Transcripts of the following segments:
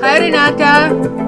Hi, Renata.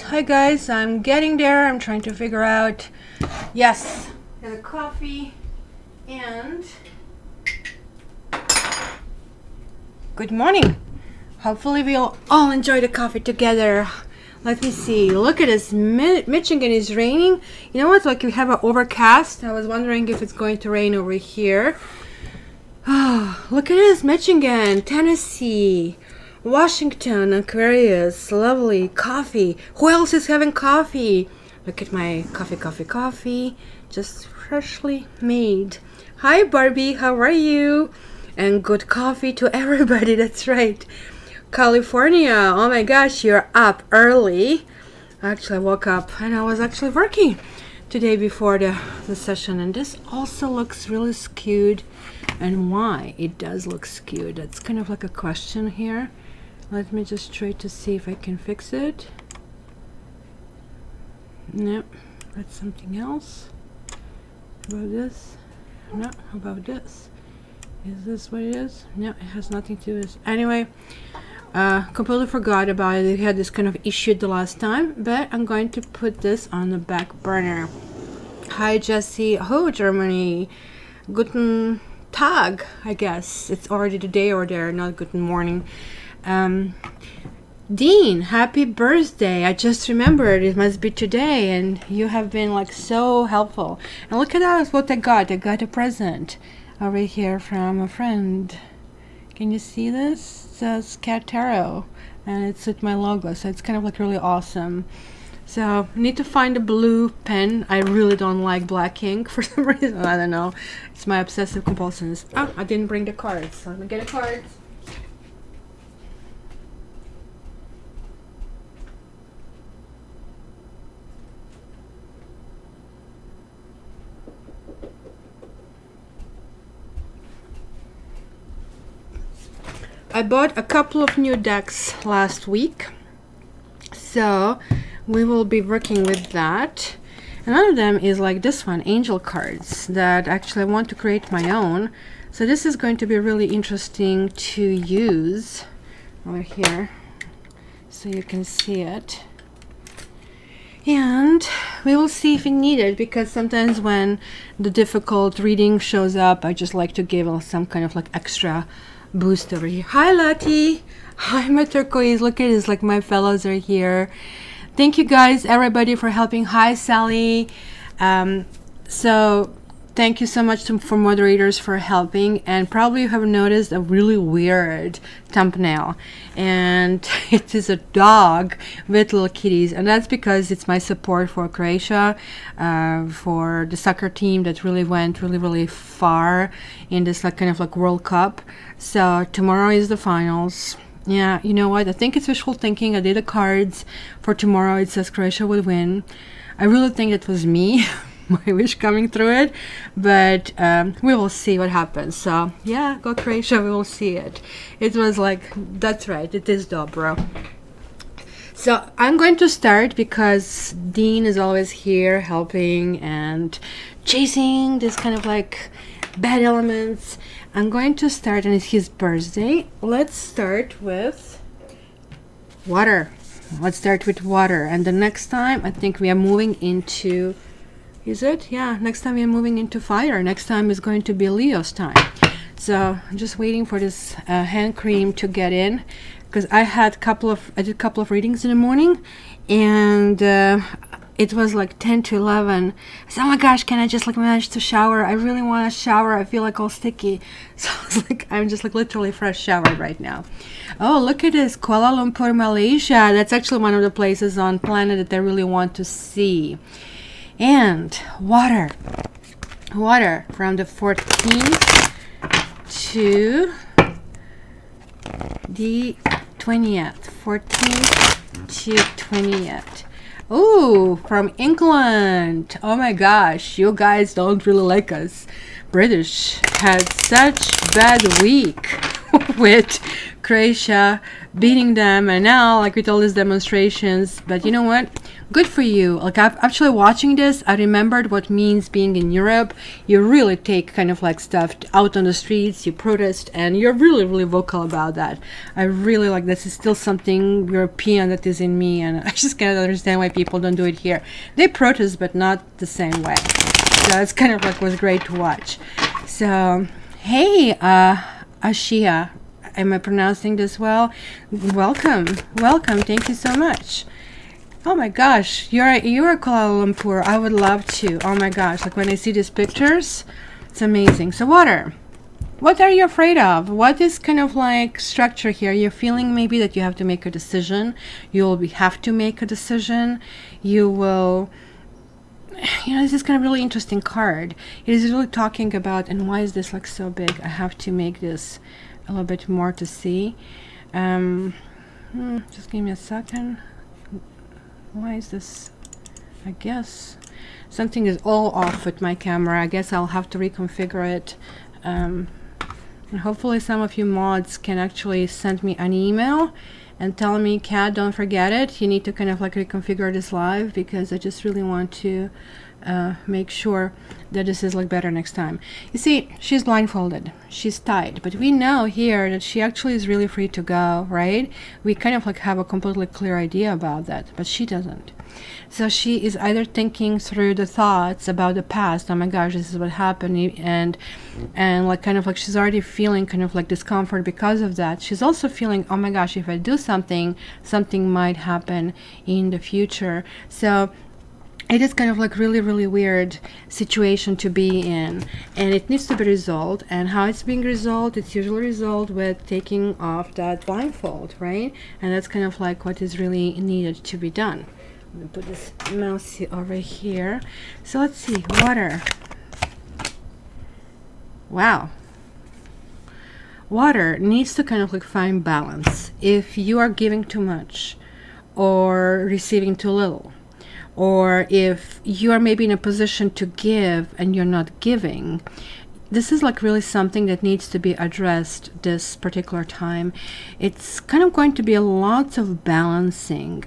Hi guys, I'm getting there. I'm trying to figure out, yes, got a coffee and good morning. Hopefully we'll all enjoy the coffee together. Let me see. Look at this. Michigan is raining. You know what? Like we have an overcast. I was wondering if it's going to rain over here. Oh, look at this. Michigan, Tennessee, Washington, Aquarius, lovely coffee. Who else is having coffee? Look at my coffee, just freshly made. Hi Barbie, how are you? And good coffee to everybody, that's right. California, oh my gosh, you're up early. Actually, I woke up and I was actually working today before the session, and this also looks really skewed. And why it does look skewed, that's kind of like a question here. Let me just try to see if I can fix it. No, that's something else. About this? No, how about this? Is this what it is? No, it has nothing to do with this. Anyway, completely forgot about it. We had this kind of issue the last time, but I'm going to put this on the back burner. Hi Jessie. Oh, Germany. Guten Tag, I guess. It's already the day over there, not guten morning. Dean, happy birthday. I just remembered it must be today, and you have been like so helpful. And look at that, what I got a present over here from a friend. Can you see this? It says Cat Tarot, and it's with my logo, so it's kind of like really awesome. So I need to find a blue pen. I really don't like black ink for some reason. I don't know, it's my obsessive compulsions. Oh, I didn't bring the cards, so let me get the cards. I bought a couple of new decks last week, so we will be working with that. And one of them is like this one, angel cards, that actually I want to create my own. So this is going to be really interesting to use over here so you can see it. And we will see if we need it, because sometimes when the difficult reading shows up, I just like to give some kind of like extra boost over here. Hi Lati. Hi my turquoise. Look at this, like my fellows are here. Thank you guys, everybody, for helping. Hi Sally. So thank you so much for moderators for helping. And probably you have noticed a really weird thumbnail, and it is a dog with little kitties, and that's because it's my support for Croatia, for the soccer team that really went really far in this like kind of like World Cup. So tomorrow is the finals. Yeah, you know what, I think it's wishful thinking. I did the cards for tomorrow. It says Croatia would win. I really think it was me my wish coming through it, but we will see what happens. So yeah, go Croatia, we will see it. It was like, that's right, it is dobro. So I'm going to start because Dean is always here helping and chasing this kind of like bad elements. I'm going to start, and it's his birthday. Let's start with water. Let's start with water, and the next time I think we are moving into Is it? Yeah, next time we're moving into fire. Next time is going to be Leo's time. So I'm just waiting for this hand cream to get in, because I did a couple of readings in the morning, and it was like 10 to 11. I said, oh my gosh, can I just like manage to shower? I really want to shower. I feel like all sticky. So I was like, I'm just like literally fresh showered right now. Oh, look at this, Kuala Lumpur, Malaysia. That's actually one of the places on planet that I really want to see. And water from the 14th to the 20th. 14th to 20th. Oh, from England. Oh my gosh, you guys don't really like us. British had such bad week with Croatia beating them, and now like with all these demonstrations. But you know what, good for you. Like, I'm actually watching this, I remembered what means being in Europe. You really take kind of like stuff out on the streets, you protest, and you're really vocal about that. I really like this. Is still something European that is in me, and I just cannot understand why people don't do it here. They protest, but not the same way. So it's kind of like was great to watch. So hey, Ashia, am I pronouncing this well? Welcome, thank you so much. Oh my gosh, you're Kuala Lumpur. I would love to. Oh my gosh, like when I see these pictures, it's amazing. So water, what are you afraid of? What is kind of like structure here? You're feeling maybe that you have to make a decision. You'll have to make a decision. You will, you know, this is kind of really interesting card. It is really talking about, and why is this like so big? I have to make this a little bit more to see. Just give me a second. Why is this? I guess something is all off with my camera. I guess I'll have to reconfigure it. And hopefully some of you mods can actually send me an email and tell me, Kat, don't forget it. You need to kind of like reconfigure this live, because I just really want to make sure that this is like better next time. You see, she's blindfolded, she's tied, but we know here that she actually is really free to go, right? We kind of like have a completely clear idea about that, but she doesn't. So she is either thinking through the thoughts about the past, oh my gosh, this is what happened, and like kind of like she's already feeling kind of like discomfort because of that. She's also feeling, oh my gosh, if I do something, something might happen in the future. So it is kind of like really weird situation to be in, and it needs to be resolved. And how it's being resolved, it's usually resolved with taking off that blindfold, right? And that's kind of like what is really needed to be done. I'm gonna put this mouse over here. So let's see, water. Wow. Water needs to kind of like find balance. If you are giving too much or receiving too little, or if you are maybe in a position to give and you're not giving, this is like really something that needs to be addressed this particular time. It's kind of going to be a lot of balancing,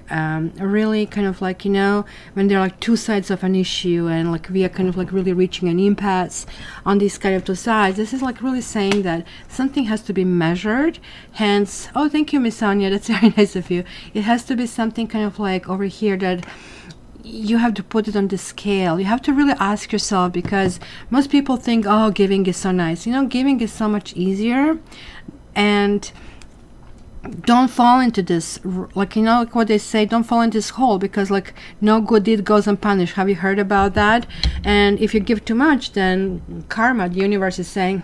really kind of like, you know, when there are like two sides of an issue and like we are kind of like really reaching an impasse on these kind of two sides. This is like really saying that something has to be measured. Hence, oh, thank you, Miss Sonia, that's very nice of you. It has to be something kind of like over here that you have to put it on the scale. You have to really ask yourself, because most people think, oh, giving is so nice. You know, giving is so much easier. And don't fall into this, like, you know, like what they say, don't fall into this hole, because like no good deed goes unpunished. Have you heard about that? And if you give too much, then karma, the universe is saying,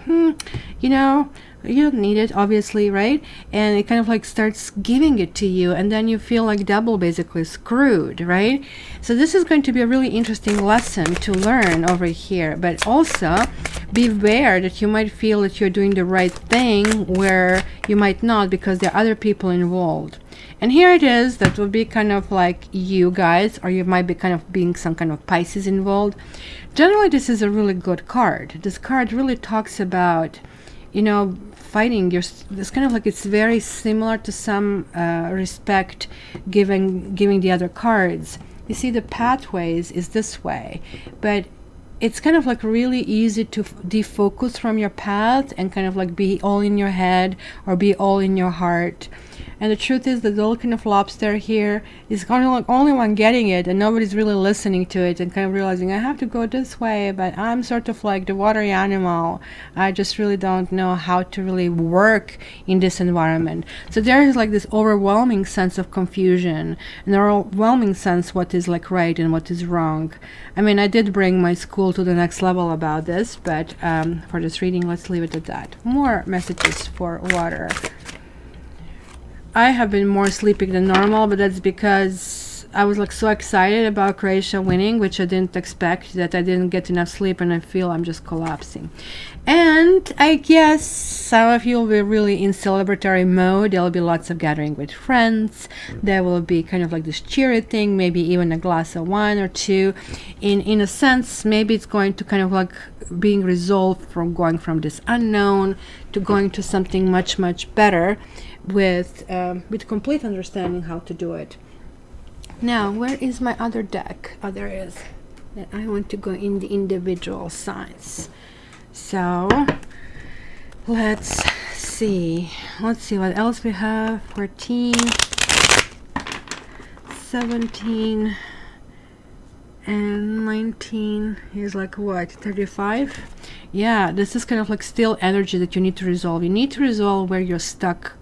you know, you don't need it, obviously, right? And it kind of like starts giving it to you, and then you feel like double basically screwed, right? So this is going to be a really interesting lesson to learn over here. But also beware that you might feel that you're doing the right thing where you might not, because there are other people involved. And here it is, that would be kind of like you guys, or you might be kind of being some kind of Pisces involved. Generally, this is a really good card. This card really talks about, you know, fighting your, it's kind of like, it's very similar to some respect giving the other cards. You see, the pathways is this way, but it's kind of like really easy to defocus from your path and kind of like be all in your head or be all in your heart. And the truth is that the little kind of lobster here is kind of like only one getting it, and nobody's really listening to it and kind of realizing I have to go this way, but I'm sort of like the watery animal. I just really don't know how to really work in this environment. So there is like this overwhelming sense of confusion, an overwhelming sense what is like right and what is wrong. I mean, I did bring my school to the next level about this, but for this reading, let's leave it at that. More messages for water. I have been more sleepy than normal, but that's because I was like so excited about Croatia winning, which I didn't expect, that I didn't get enough sleep, and I feel I'm just collapsing. And I guess some of you will be really in celebratory mode. There will be lots of gathering with friends. There will be kind of like this cheery thing, maybe even a glass of wine or two. In a sense, maybe it's going to kind of like being resolved from going from this unknown to going to something much, much better with complete understanding how to do it. Now, where is my other deck? Oh, there it is. And I want to go in the individual signs. So let's see what else we have. 14, 17, and 19 is like what, 35? Yeah, this is kind of like still energy that you need to resolve. You need to resolve where you're stuck.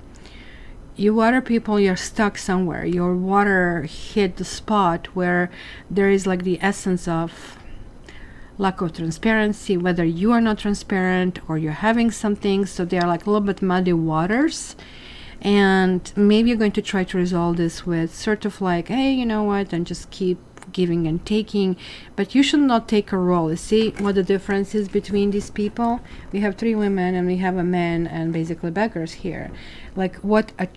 You water people, you're stuck somewhere. Your water hit the spot where there is like the essence of lack of transparency, whether you are not transparent or you're having something. So they are like a little bit muddy waters. And maybe you're going to try to resolve this with sort of like, hey, you know what, and just keep giving and taking, but you should not take a role. You see what the difference is between these people? We have 3 women and we have a man and basically beggars here. Like what a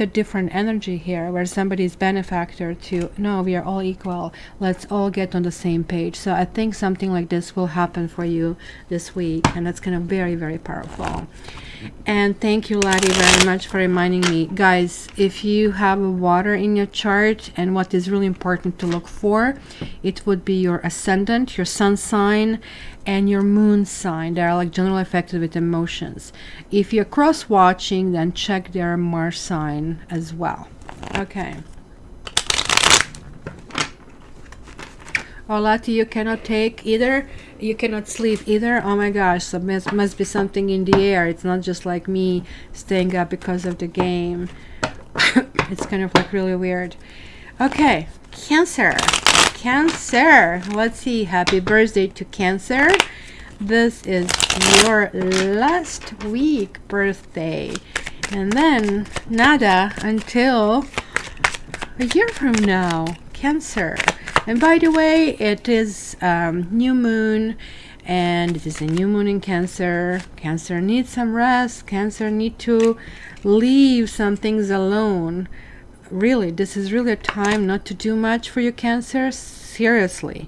different energy here, where somebody's benefactor to no, we are all equal, let's all get on the same page. So I think something like this will happen for you this week, and that's kind of very, very powerful. And thank you, Lottie, very much for reminding me. Guys, if you have water in your chart, and what is really important to look for, it would be your ascendant, your sun sign, and your moon sign. They are like generally affected with emotions. If you're cross watching, then check their Mars sign as well. Okay. Oh, Lati, you cannot take either? You cannot sleep either? Oh my gosh, so must be something in the air. It's not just like me staying up because of the game. It's kind of like really weird. Okay, Cancer. Cancer. Let's see. Happy birthday to Cancer. This is your last week birthday. And then nada until a year from now. Cancer. And by the way, it is new moon, and it is a new moon in Cancer. Cancer needs some rest. Cancer need to leave some things alone. Really, this is really a time not to do much for your Cancer. Seriously,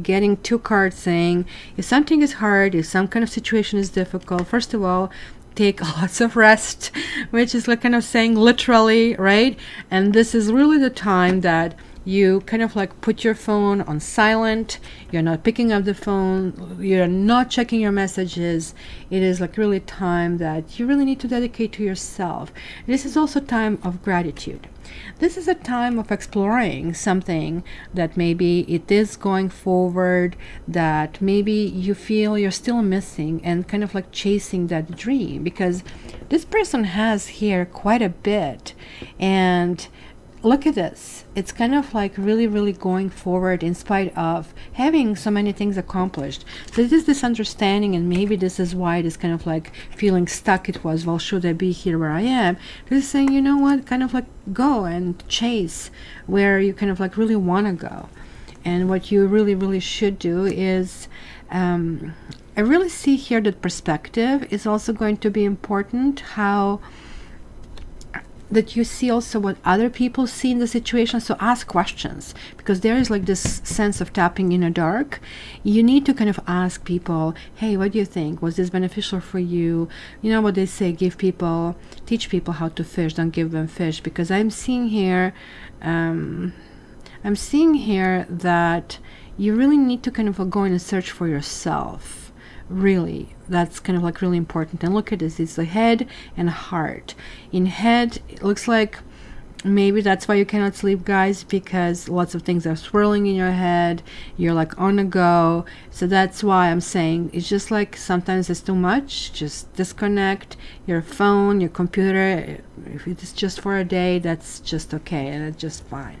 getting 2 cards saying if something is hard, if some kind of situation is difficult, first of all, take lots of rest, which is like kind of saying literally, right? And this is really the time that you kind of like put your phone on silent. You're not picking up the phone, you're not checking your messages. It is like really time that you really need to dedicate to yourself. This is also time of gratitude. This is a time of exploring something that maybe it is going forward, that maybe you feel you're still missing, and kind of like chasing that dream, because this person has here quite a bit. And look at this. It's kind of like really, really going forward in spite of having so many things accomplished. So it is this understanding, and maybe this is why it is kind of like feeling stuck. It was, well, should I be here where I am? This is saying, you know what, kind of like go and chase where you kind of like really want to go. And what you really, really should do is, I really see here that perspective is also going to be important. How that you see also what other people see in the situation. So ask questions, because there is like this sense of tapping in the dark. You need to kind of ask people, hey, what do you think? Was this beneficial for you? You know what they say, teach people how to fish, don't give them fish. Because I'm seeing here that you really need to kind of go in and search for yourself, Really, that's kind of like really important. And look at this, it's the head and heart. In head, it looks like maybe that's why you cannot sleep, guys, because lots of things are swirling in your head. You're like on the go. So that's why I'm saying it's just like sometimes it's too much. Just disconnect your phone, your computer. If it's just for a day, that's just okay, and it's just fine.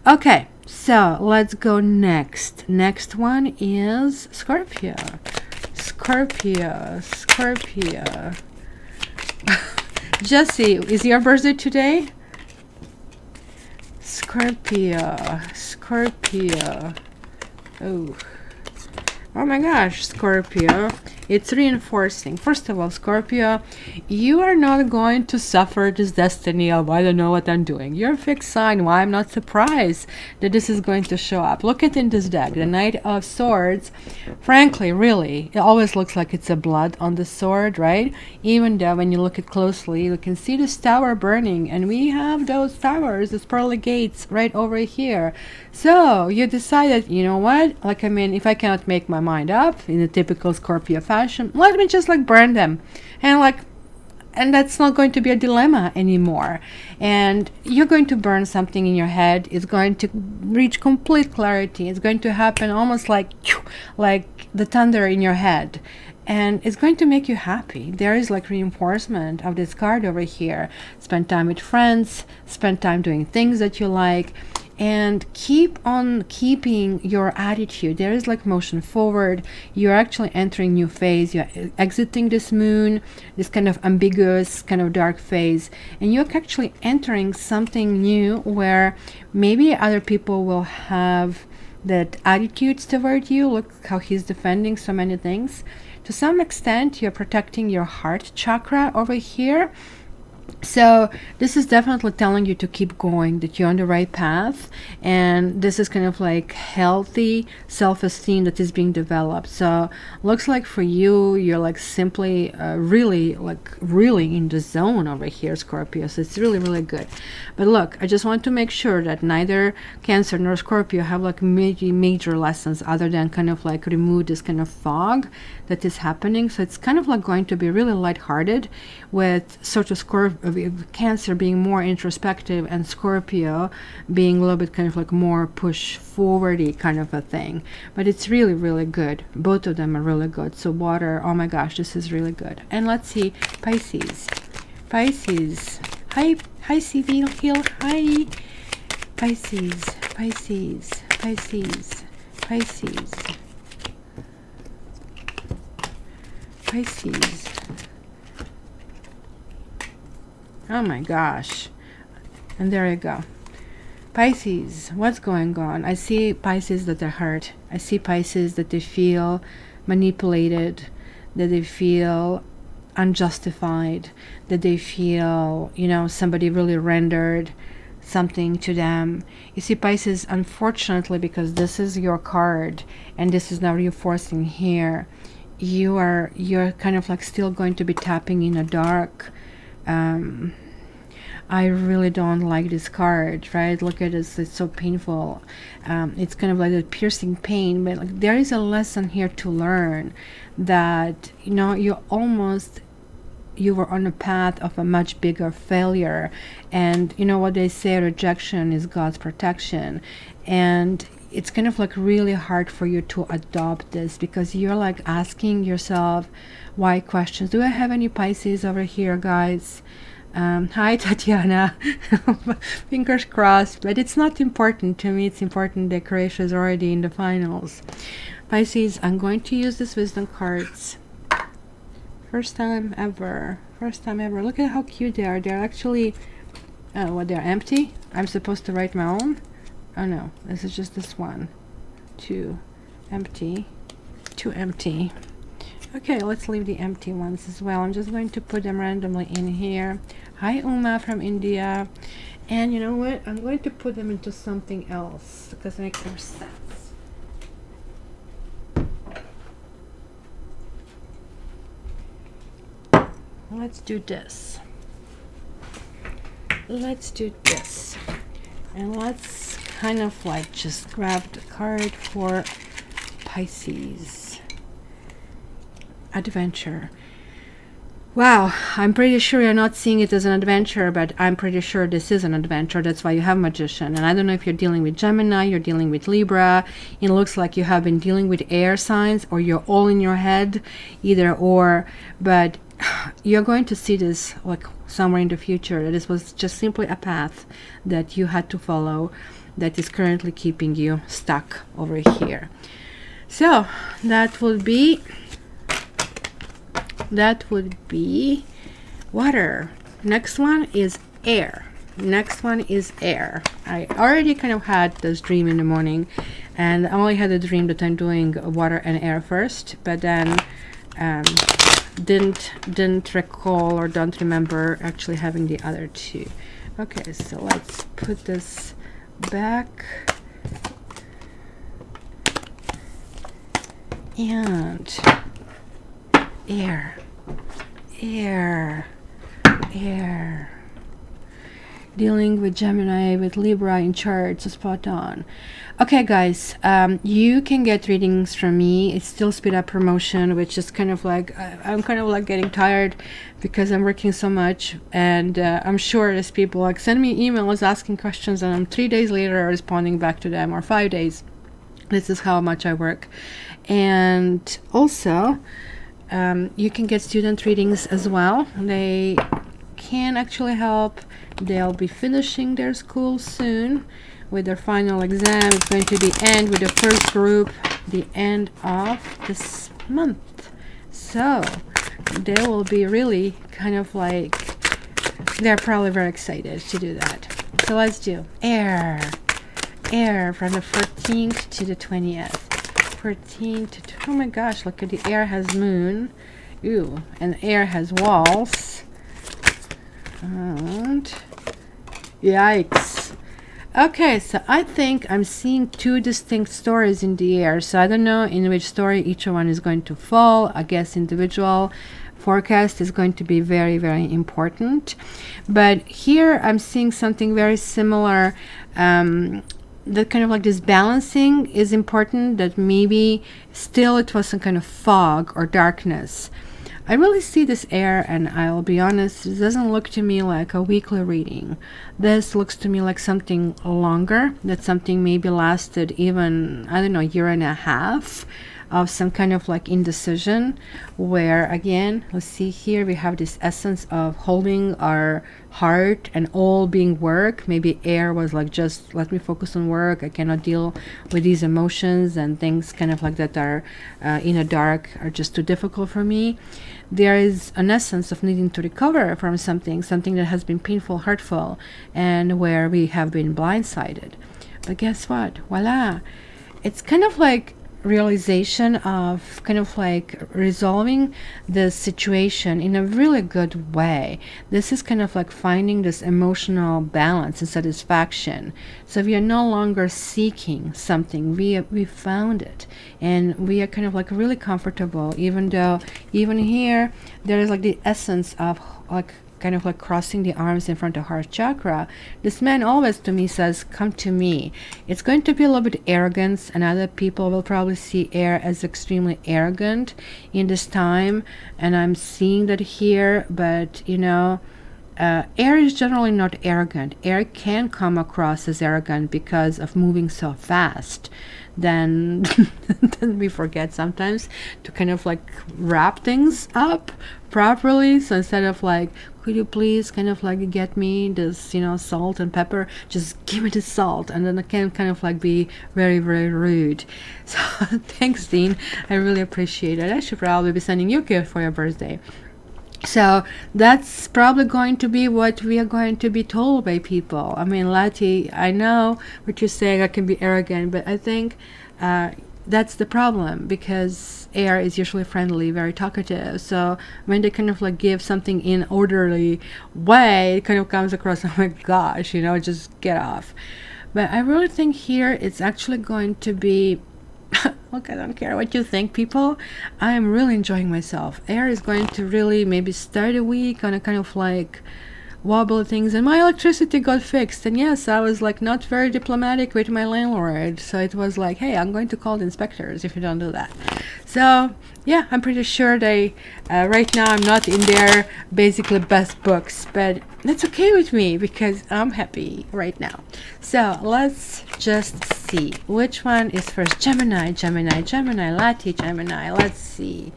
Okay, so let's go next. Next one is Scorpio. Scorpio. Jesse, is your birthday today? Scorpio. Oh my gosh, Scorpio. It's reinforcing. First of all, Scorpio, you are not going to suffer this destiny of I don't know what I'm doing. You're a fixed sign. Why? I'm not surprised that this is going to show up. Look at in this deck, the Knight of Swords. Frankly, really, it always looks like it's a blood on the sword, right? Even though when you look at closely, you can see this tower burning, and we have those towers, those pearly gates right over here. So you decided, you know what? Like, I mean, if I cannot make my mind up in a typical Scorpio fashion, let me just like burn them, and that's not going to be a dilemma anymore. And you're going to burn something in your head. It's going to reach complete clarity. It's going to happen almost like the thunder in your head, and it's going to make you happy. There is like reinforcement of this card over here. Spend time with friends, spend time doing things that you like, and keep on keeping your attitude. There is like motion forward. You're actually entering new phase. You're exiting this moon, this kind of ambiguous, kind of dark phase, and you're actually entering something new where maybe other people will have that attitudes toward you. Look how he's defending so many things. To some extent, you're protecting your heart chakra over here. So this is definitely telling you to keep going, that you're on the right path, and this is kind of like healthy self-esteem that is being developed. So looks like for you, you're like simply really in the zone over here, Scorpio. So it's really, really good. But look, I just want to make sure that neither Cancer nor Scorpio have like major lessons other than kind of like remove this kind of fog that is happening. So it's kind of like going to be really lighthearted, with sort of Cancer being more introspective and Scorpio being a little bit kind of like more push forwardy kind of a thing. But it's really, really good. Both of them are really good. So water, oh my gosh, this is really good. And let's see, Pisces. Hi CV Hill. Hi Pisces. Oh my gosh. And there you go. Pisces, what's going on? I see Pisces that are hurt. I see Pisces that they feel manipulated, that they feel unjustified, that they feel, you know, somebody really rendered something to them. You see, Pisces, unfortunately, because this is your card and this is now reinforcing here, you're kind of like still going to be tapping in a dark. I really don't like this card, right? Look at this, it's so painful. It's kind of like a piercing pain, but like there is a lesson here to learn, that, you know, you were on a path of a much bigger failure, and you know what they say, rejection is God's protection. And it's kind of like really hard for you to adopt this, because you're like asking yourself why questions. Do I have any Pisces over here, guys? Hi Tatiana. Fingers crossed, but it's not important to me. It's important that Croatia is already in the finals. Pisces, I'm going to use this wisdom cards. First time ever. Look at how cute they are. They're actually they're empty. I'm supposed to write my own. Oh no, this is just this one. Two empty. Okay, let's leave the empty ones as well. I'm just going to put them randomly in here. Hi Uma from India. And you know what? I'm going to put them into something else because it makes more sense. Let's do this. And let's kind of like just grab the card for Pisces. adventure. Wow, I'm pretty sure you're not seeing it as an adventure, but I'm pretty sure this is an adventure. That's why you have Magician. And I don't know if you're dealing with Gemini, you're dealing with Libra. It looks like you have been dealing with air signs, or you're all in your head, either or. But you're going to see this like somewhere in the future. This was just simply a path that you had to follow that is currently keeping you stuck over here. So that would be water. Next one is air. Next one is air. I already kind of had this dream in the morning, and I only had a dream that I'm doing water and air first, but then didn't recall or don't remember actually having the other two. Okay, so let's put this back. And air. Dealing with Gemini, with Libra in charts, spot on. Okay, guys, you can get readings from me. It's still speed up promotion, which is kind of like, I'm kind of like getting tired because I'm working so much, and I'm sure there's people like send me emails asking questions, and I'm 3 days later responding back to them, or 5 days. This is how much I work. And also, you can get student readings as well. They can actually help. They'll be finishing their school soon with their final exam. It's going to be end with the first group the end of this month. So they will be really kind of like, they're probably very excited to do that. So let's do air. Air from the 14th to the 20th. 14th to, oh my gosh, look at the air has moon. Ooh, and air has walls. And yikes. Okay, so I think I'm seeing two distinct stories in the air. So I don't know in which story each one is going to fall. I guess individual forecast is going to be very, very important. But here I'm seeing something very similar. That kind of like this balancing is important, that maybe still it was some kind of fog or darkness. I really see this air, and I'll be honest, it doesn't look to me like a weekly reading. This looks to me like something longer, that something maybe lasted even, I don't know, a year and a half of some kind of like indecision, where again, let's see here, we have this essence of holding our heart and all being work. Maybe air was like, just let me focus on work. I cannot deal with these emotions and things kind of like that are in the dark, are just too difficult for me. There is an essence of needing to recover from something that has been painful, hurtful, and where we have been blindsided. But guess what? Voila! It's kind of like realization of kind of like resolving the situation in a really good way. This is kind of like finding this emotional balance and satisfaction. So we are no longer seeking something, we found it, and we are kind of like really comfortable, even though even here there is like the essence of like kind of like crossing the arms in front of heart chakra. This man always to me says, come to me. It's going to be a little bit arrogance, and other people will probably see air as extremely arrogant in this time, and I'm seeing that here. But you know, air is generally not arrogant. Air can come across as arrogant because of moving so fast. Then we forget sometimes to kind of like wrap things up properly. So instead of like, could you please kind of like get me this, you know, salt and pepper, just give me the salt, and then I can kind of like be very, very rude. So thanks, Dean, I really appreciate it. I should probably be sending you a gift for your birthday. So that's probably going to be what we are going to be told by people. I mean, Lati, I know what you're saying, I can be arrogant, but I think that's the problem, because air is usually friendly, very talkative. So when they kind of like give something in orderly way, it kind of comes across, oh my gosh, you know, just get off. But I really think here it's actually going to be look, I don't care what you think, people. I am really enjoying myself. Air is going to really maybe start a week on a kind of like wobbly things, and my electricity got fixed. And yes, I was like not very diplomatic with my landlord, so it was like, hey, I'm going to call the inspectors if you don't do that. So yeah, I'm pretty sure they right now I'm not in their basically best books, but that's okay with me because I'm happy right now. So let's just see which one is first. Gemini, Gemini, Gemini, Lati, Gemini. Let's see.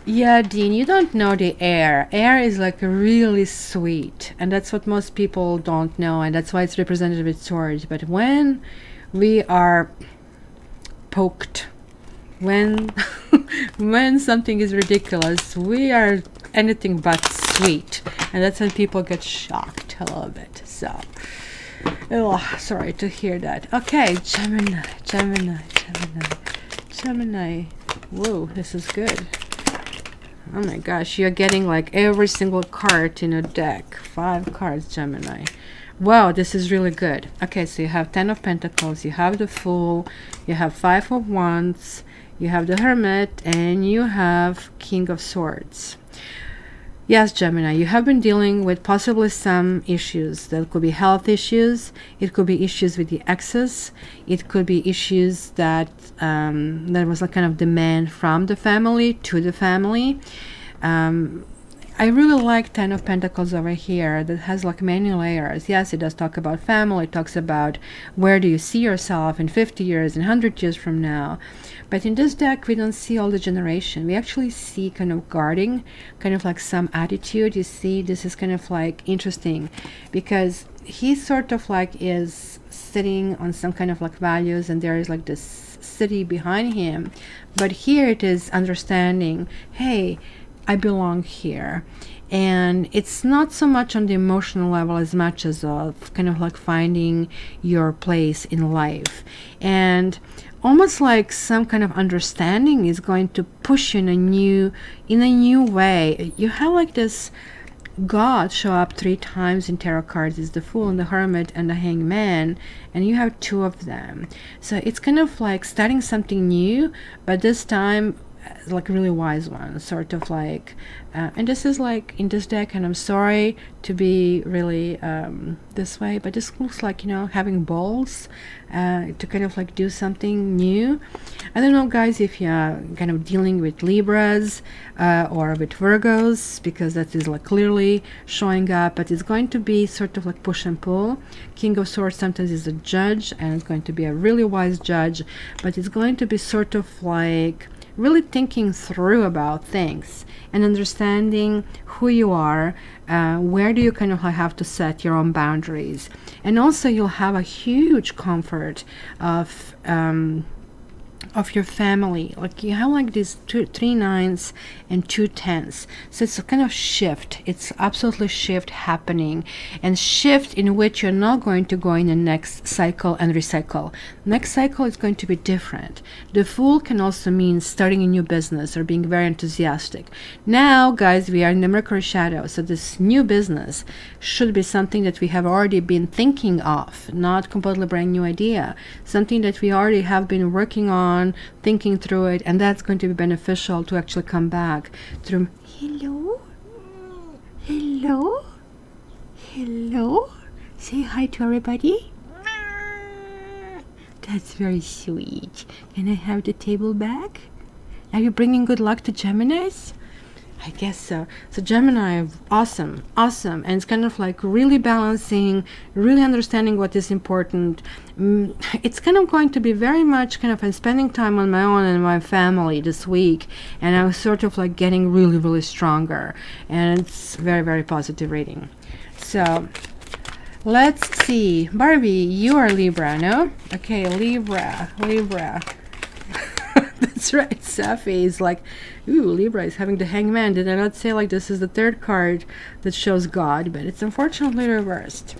Yeah, Dean, you don't know the air. Air is like really sweet, and that's what most people don't know, and that's why it's represented with swords. But when we are poked, when when something is ridiculous, we are anything but sweet, and that's when people get shocked a little bit. So oh, sorry to hear that. Okay, Gemini, Gemini, Gemini, Gemini. Whoa, this is good. Oh my gosh, you're getting like every single card in a deck. 5 cards, Gemini. Wow, this is really good. Okay, so you have 10 of Pentacles, you have the Fool, you have 5 of Wands, you have the Hermit, and you have King of Swords. Yes, Gemini, you have been dealing with possibly some issues. That could be health issues, it could be issues with the exes, it could be issues that there was a kind of demand from the family to the family. I really like 10 of Pentacles over here. That has like many layers. Yes, it does talk about family. It talks about where do you see yourself in 50 years, in 100 years from now. But in this deck, we don't see all the generation. We actually see kind of guarding, kind of like some attitude. You see, this is kind of like interesting because he sort of like is sitting on some kind of like values, and there is like this city behind him. But here it is understanding, hey, I belong here. And it's not so much on the emotional level as much as of kind of like finding your place in life, and almost like some kind of understanding is going to push you in a new way. You have like this God show up 3 times in tarot cards. Is the Fool and the Hermit and the Hangman, and you have 2 of them. So it's kind of like starting something new, but this time like a really wise one, sort of like and this is like in this deck, and I'm sorry to be really this way, but this looks like, you know, having balls to kind of like do something new. I don't know, guys, if you're kind of dealing with Libras or with Virgos, because that is like clearly showing up, but it's going to be sort of like push and pull. King of Swords sometimes is a judge, and it's going to be a really wise judge, but it's going to be sort of like really thinking through about things and understanding who you are, where do you kind of have to set your own boundaries. And also you'll have a huge comfort of your family. Like you have like these 3 9s and 2 10s, so it's a kind of shift. It's absolutely shift happening, and shift in which you're not going to go in the next cycle and recycle. Next cycle is going to be different. The Fool can also mean starting a new business or being very enthusiastic. Now, guys, we are in the Mercury shadow, so this new business should be something that we have already been thinking of, not completely brand new idea, something that we already have been working on, thinking through it, and that's going to be beneficial to actually come back through. Hello, hello, hello, say hi to everybody. That's very sweet. Can I have the table back? Are you bringing good luck to Geminis? I guess so. So Gemini, awesome, awesome. And it's kind of like really balancing, really understanding what is important. It's kind of going to be very much kind of spending time on my own and my family this week. And I'm sort of like getting really, really stronger. And it's very, very positive reading. So let's see. Barbie, you are Libra, no? Okay, Libra, Libra. That's right, Safi is like, ooh, Libra is having the Hangman. Did I not say like this is the 3rd card that shows God, but it's unfortunately reversed.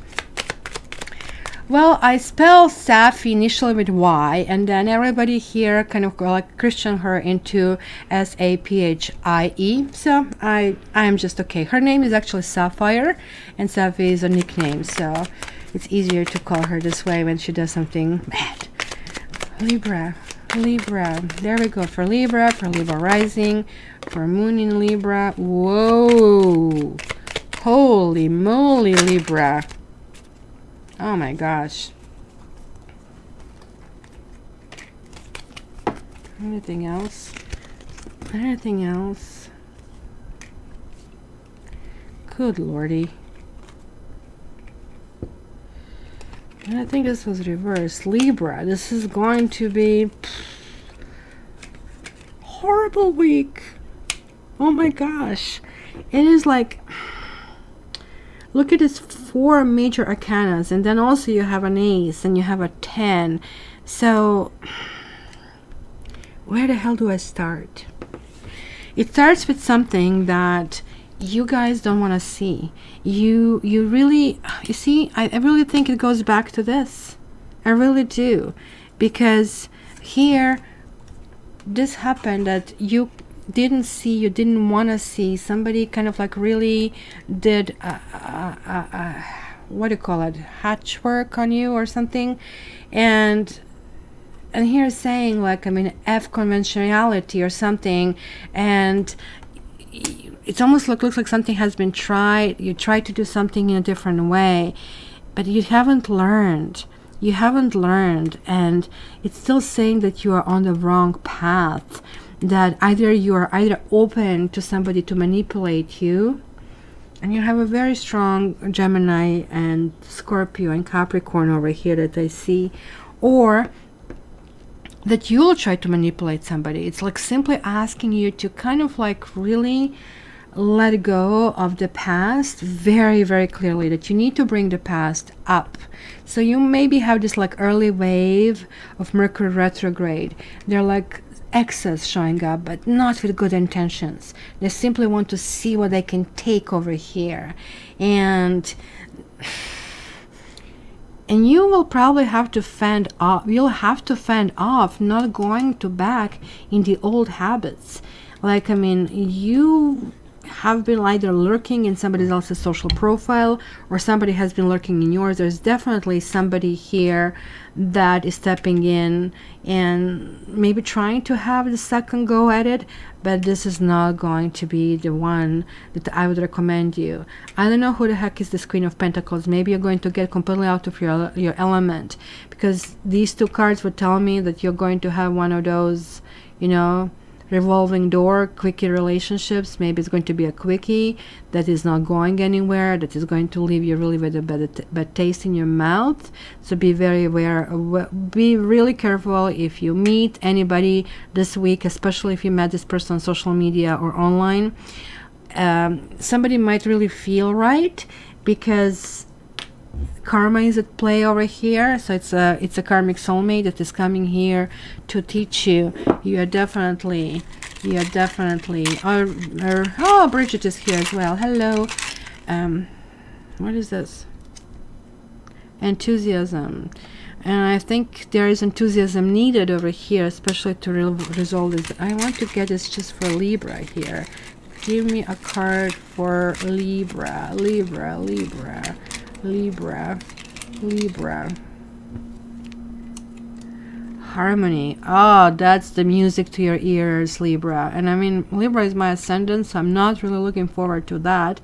Well, I spell Safi initially with Y, and then everybody here kind of like Christian her into S-A-P-H-I-E. So I am just okay. Her name is actually Sapphire, and Safi is a nickname, so it's easier to call her this way when she does something bad. Libra. Libra. There we go. For Libra rising, for moon in Libra. Whoa. Holy moly, Libra. Oh my gosh. Anything else? Anything else? Good lordy. And I think this was reversed. Libra, this is going to be horrible week. Oh my gosh. It is like, look at this 4 major arcanas, and then also you have an ace and you have a 10. So where the hell do I start? It starts with something that you guys don't want to see. You really, you see, I really think it goes back to this. I really do. Because here, this happened that you didn't see, you didn't want to see. Somebody kind of like really did, what do you call it, hatch work on you or something. And here saying like, I mean, F conventionality or something. And it's almost looks like something has been tried. You tried to do something in a different way, but you haven't learned. You haven't learned, and it's still saying that you are on the wrong path. That either you are open to somebody to manipulate you, and you have a very strong Gemini and Scorpio and Capricorn over here that I see, or that you'll try to manipulate somebody. It's like simply asking you to kind of like really let go of the past very, very clearly, that you need to bring the past up. So you maybe have this like early wave of Mercury retrograde. They're like excess showing up, but not with good intentions. They simply want to see what they can take over here. And you will probably have to fend off. You'll have to fend off not going to back in the old habits. Like, I mean, you have been either lurking in somebody else's social profile, or somebody has been lurking in yours. There's definitely somebody here that is stepping in and maybe trying to have the second go at it, but this is not going to be the one that I would recommend you. I don't know who the heck is this Queen of Pentacles. Maybe you're going to get completely out of your element, because these 2 cards would tell me that you're going to have one of those, you know, revolving door quickie relationships. Maybe it's going to be a quickie that is not going anywhere, that is going to leave you really with a bad taste in your mouth. So be very aware, be really careful if you meet anybody this week, especially if you met this person on social media or online. Somebody might really feel right, because karma is at play over here. So it's a karmic soulmate that is coming here to teach you. You are definitely oh, Bridget is here as well. Hello. What is this? Enthusiasm. And I think there is enthusiasm needed over here, especially to resolve this. I want to get this just for Libra here. Give me a card for Libra. Harmony. Oh, that's the music to your ears, Libra. And I mean, Libra is my ascendant, so I'm not really looking forward to that.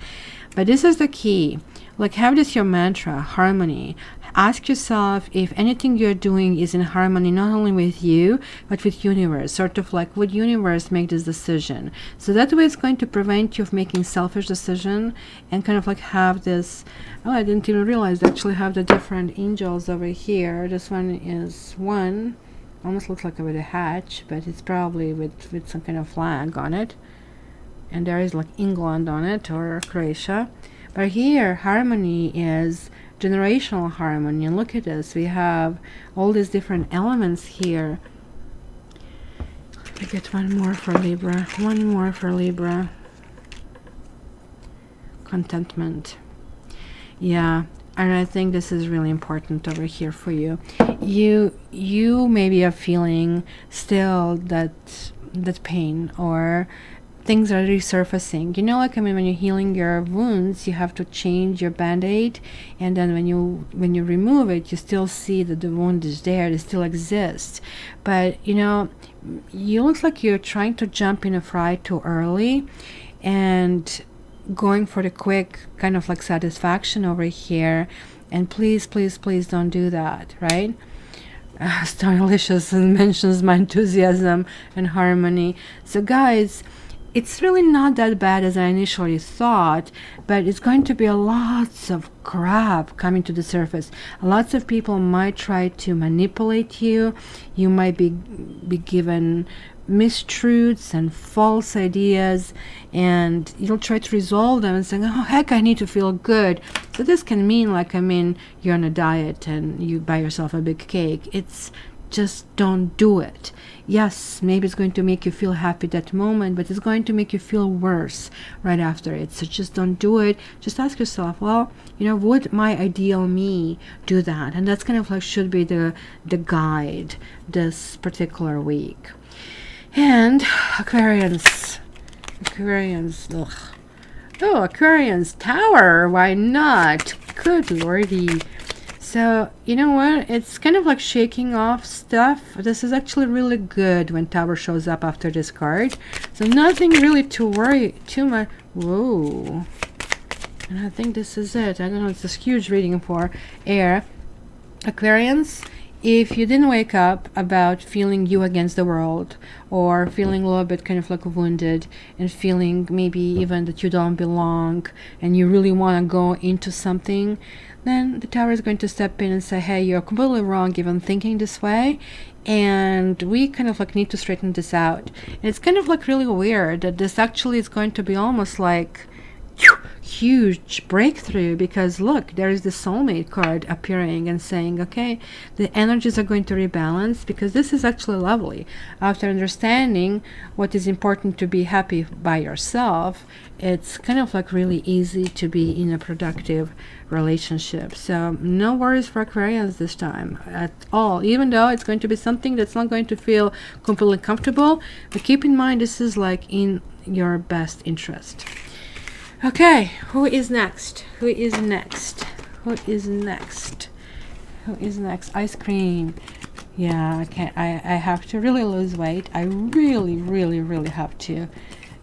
But this is the key. Like, have this your mantra, harmony. Ask yourself if anything you're doing is in harmony, not only with you, but with universe. Sort of like, would universe make this decision? So that way it's going to prevent you of making selfish decision, and kind of like have this, oh, I didn't even realize they actually have the different angels over here. This one is one, almost looks like with a hatch, but it's probably with some kind of flag on it. And there is like England on it, or Croatia. But here, harmony is generational harmony. And look at this, we have all these different elements here. Let me get one more for Libra. Contentment. Yeah, and I think this is really important over here for you. You maybe are feeling still that pain, or things are resurfacing. You know, like, I mean, when you're healing your wounds, you have to change your band-aid, and then when you remove it, you still see that the wound is there, it still exists. But you know, you looks like you're trying to jump in a fry too early and going for the quick kind of like satisfaction over here. And please, please, please don't do that, right? Starlicious mentions my enthusiasm and harmony. So guys, it's really not that bad as I initially thought, but it's going to be a lots of crap coming to the surface. Lots of people might try to manipulate you. You might be given mistruths and false ideas, and you'll try to resolve them and say, oh heck, I need to feel good. So this can mean, like, I mean, you're on a diet and you buy yourself a big cake. It's just, don't do it. Yes, maybe it's going to make you feel happy that moment, but it's going to make you feel worse right after it. So just don't do it. Just ask yourself, well, you know, would my ideal me do that? And that's kind of like should be the guide this particular week. And Aquarians, ugh. Oh, Aquarians, Tower, why not? Good lordy. So, you know what? It's kind of like shaking off stuff. This is actually really good when Tower shows up after this card. So nothing really to worry too much. Whoa. And I think this is it. I don't know, it's a huge reading for air. Aquarians, if you didn't wake up about feeling you against the world, or feeling a little bit kind of like wounded, and feeling maybe even that you don't belong and you really want to go into something, then the Tower is going to step in and say, hey, you're completely wrong even thinking this way, and we kind of like need to straighten this out. And it's kind of like really weird that this actually is going to be almost like huge breakthrough, because look, there is the soulmate card appearing and saying, okay, the energies are going to rebalance, because this is actually lovely. After understanding what is important to be happy by yourself, it's kind of like really easy to be in a productive relationship. So no worries for Aquarians this time at all, even though it's going to be something that's not going to feel completely comfortable. But keep in mind, this is like in your best interest. Okay, who is next? Who is next? Who is next? Who is next? Ice cream. Yeah, I have to really lose weight. I really have to.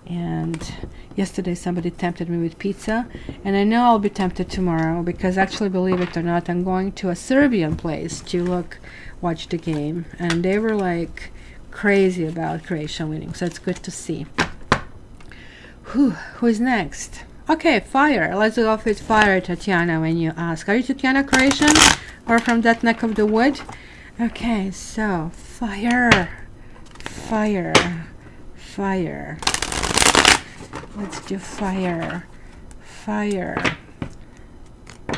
And yesterday somebody tempted me with pizza, and I know I'll be tempted tomorrow, because actually, believe it or not, I'm going to a Serbian place to watch the game, and they were like crazy about Croatia winning, so it's good to see. Who is next? Okay, fire. Let's go with fire, Tatiana, when you ask. Are you Tatiana Croatian or from that neck of the wood? Okay, so fire. Fire. Fire. Let's do fire. Fire.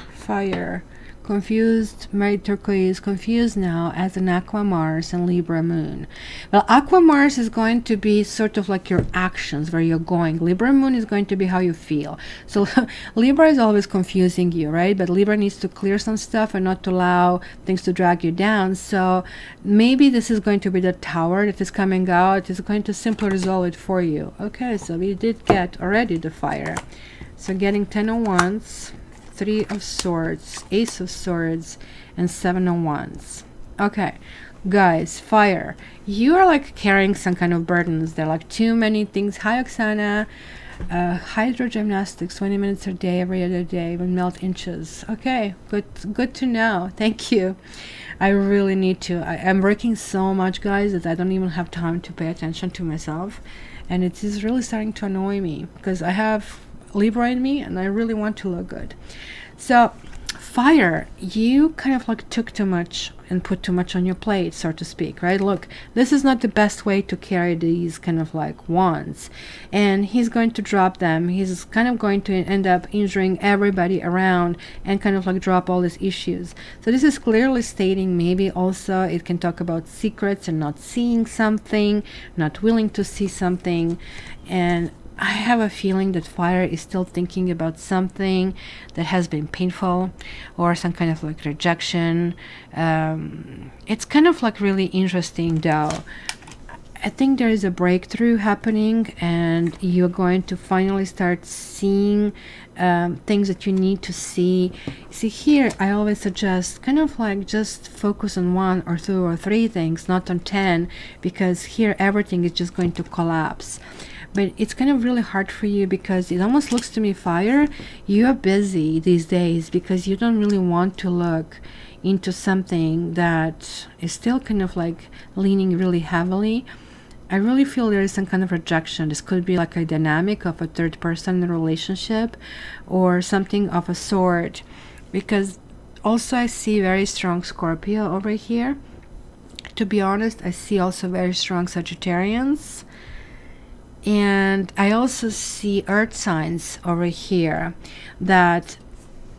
Fire. Confused, married turquoise, confused now as an Aqua Mars and Libra moon. Well, Aqua Mars is going to be sort of like your actions, where you're going. Libra moon is going to be how you feel. So Libra is always confusing you, right? But Libra needs to clear some stuff and not to allow things to drag you down. So maybe this is going to be the Tower that is coming out. It's going to simply resolve it for you. Okay, so we did get already the fire. So getting 10 of Wands, 3 of Swords, Ace of Swords, and 7 of Wands. Okay, guys, fire. You are like carrying some kind of burdens. There are like too many things. Hi, Oksana. Hydro gymnastics, 20 minutes a day, every other day, will melt inches. Okay, good to know. Thank you. I really need to. I'm working so much, guys, that I don't even have time to pay attention to myself. And it is really starting to annoy me, because I have Libra in me and I really want to look good. So fire, you kind of like took too much and put too much on your plate, so to speak, right? Look, this is not the best way to carry these kind of like wands, and he's going to drop them. He's kind of going to end up injuring everybody around and kind of like drop all these issues. So this is clearly stating maybe also it can talk about secrets and not seeing something, not willing to see something. And I have a feeling that fire is still thinking about something that has been painful, or some kind of like rejection. It's kind of like really interesting though. I think there is a breakthrough happening, and you're going to finally start seeing things that you need to see. See, here I always suggest kind of like just focus on 1 or 2 or 3 things, not on 10, because here everything is just going to collapse. But it's kind of really hard for you, because it almost looks to me, fire, you are busy these days because you don't really want to look into something that is still kind of like leaning really heavily. I really feel there is some kind of rejection. This could be like a dynamic of a third person in a relationship or something of a sort, because also I see very strong Scorpio over here. To be honest, I see also very strong Sagittarians, and I also see earth signs over here. That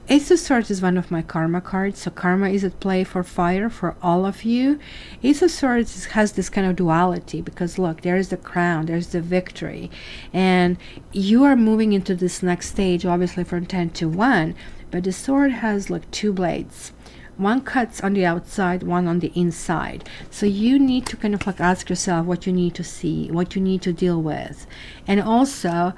Ace of Swords is one of my karma cards, so karma is at play for fire for all of you. Ace of Swords has this kind of duality, because look, there is the crown, there's the victory, and you are moving into this next stage, obviously from 10 to 1, but the sword has like 2 blades. One cuts on the outside, one on the inside. So you need to kind of like ask yourself what you need to see, what you need to deal with, and also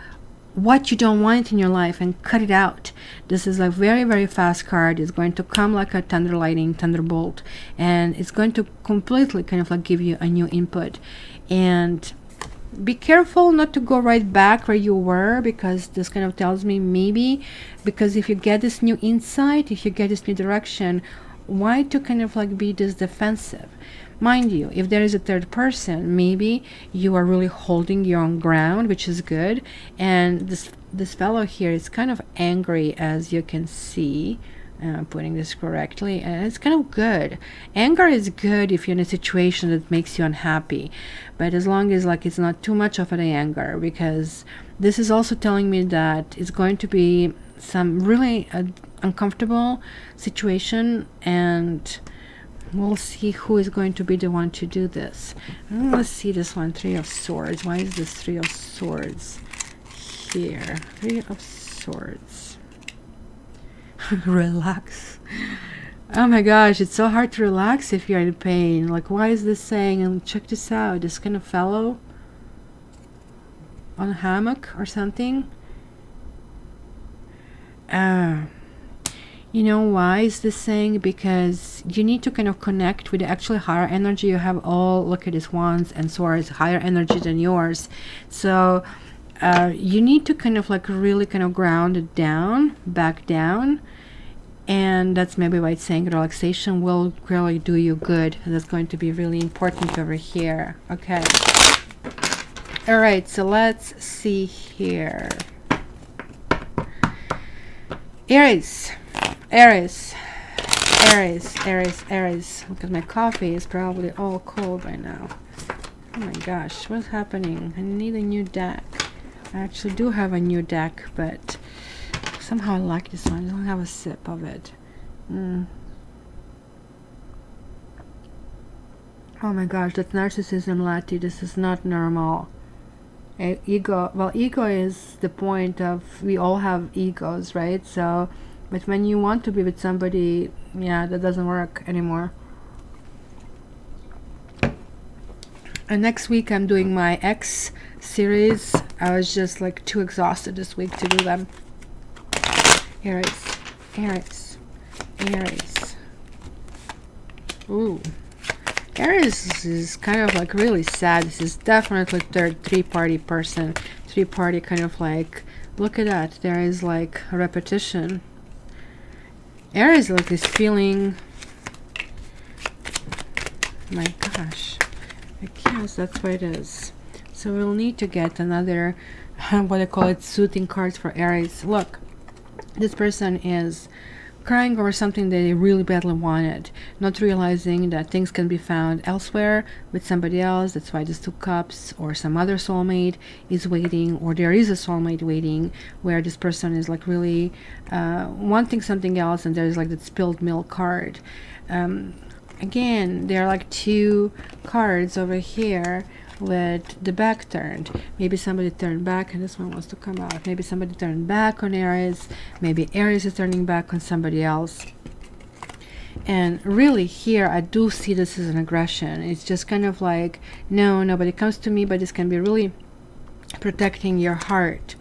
what you don't want in your life, and cut it out. This is a very, very fast card. It's going to come like a thunder lightning, thunderbolt, and it's going to completely kind of like give you a new input. And be careful not to go right back where you were, because this kind of tells me maybe, because if you get this new insight, if you get this new direction, why to kind of like be this defensive? Mind you, if there is a third person, maybe you are really holding your own ground, which is good. And this fellow here is kind of angry, as you can see. I'm putting this correctly, and it's kind of good. Anger is good if you're in a situation that makes you unhappy, but as long as like it's not too much of an anger, because this is also telling me that it's going to be some really uncomfortable situation, and we'll see who is going to be the one to do this. Let's see this one, 3 of Swords. Why is this 3 of Swords here? 3 of Swords. Relax. Oh my gosh, it's so hard to relax if you're in pain. Like, why is this saying? And check this out. This kind of fellow on a hammock or something. You know why is this saying? Because you need to kind of connect with the actually higher energy. You have all, look at this, Wands and Swords, higher energy than yours. So you need to kind of like really kind of ground it down, back down. And that's maybe why it's saying relaxation will really do you good. And that's going to be really important over here. Okay. All right, so let's see here. Aries. Aries, Aries, Aries, Aries. Because my coffee is probably all cold by now. Oh my gosh, what's happening? I need a new deck. I actually do have a new deck, but somehow I like this one. I don't have a sip of it. Oh my gosh, that's narcissism, Lati. This is not normal. Ego. Well, ego is the point of, we all have egos, right? So, but when you want to be with somebody, yeah, that doesn't work anymore. And next week I'm doing my X series. I was just like too exhausted this week to do them. Aries, Aries, Aries. Ooh. Aries is kind of like really sad. This is definitely three-party person. Three-party kind of like, look at that. There is like a repetition. Aries like this feeling, my gosh, I guess that's what it is. So we'll need to get another, what I call it, soothing cards for Aries. Look, this person is crying over something they really badly wanted, not realizing that things can be found elsewhere with somebody else. That's why this 2 cups, or some other soulmate is waiting, or there is a soulmate waiting, where this person is like really wanting something else, and there's like that spilled milk card. Again, there are like 2 cards over here with the back turned. Maybe somebody turned back and this one wants to come out. Maybe somebody turned back on Aries. Maybe Aries is turning back on somebody else. And really here I do see this as an aggression. It's just kind of like, no, nobody comes to me, but this can be really protecting your heart.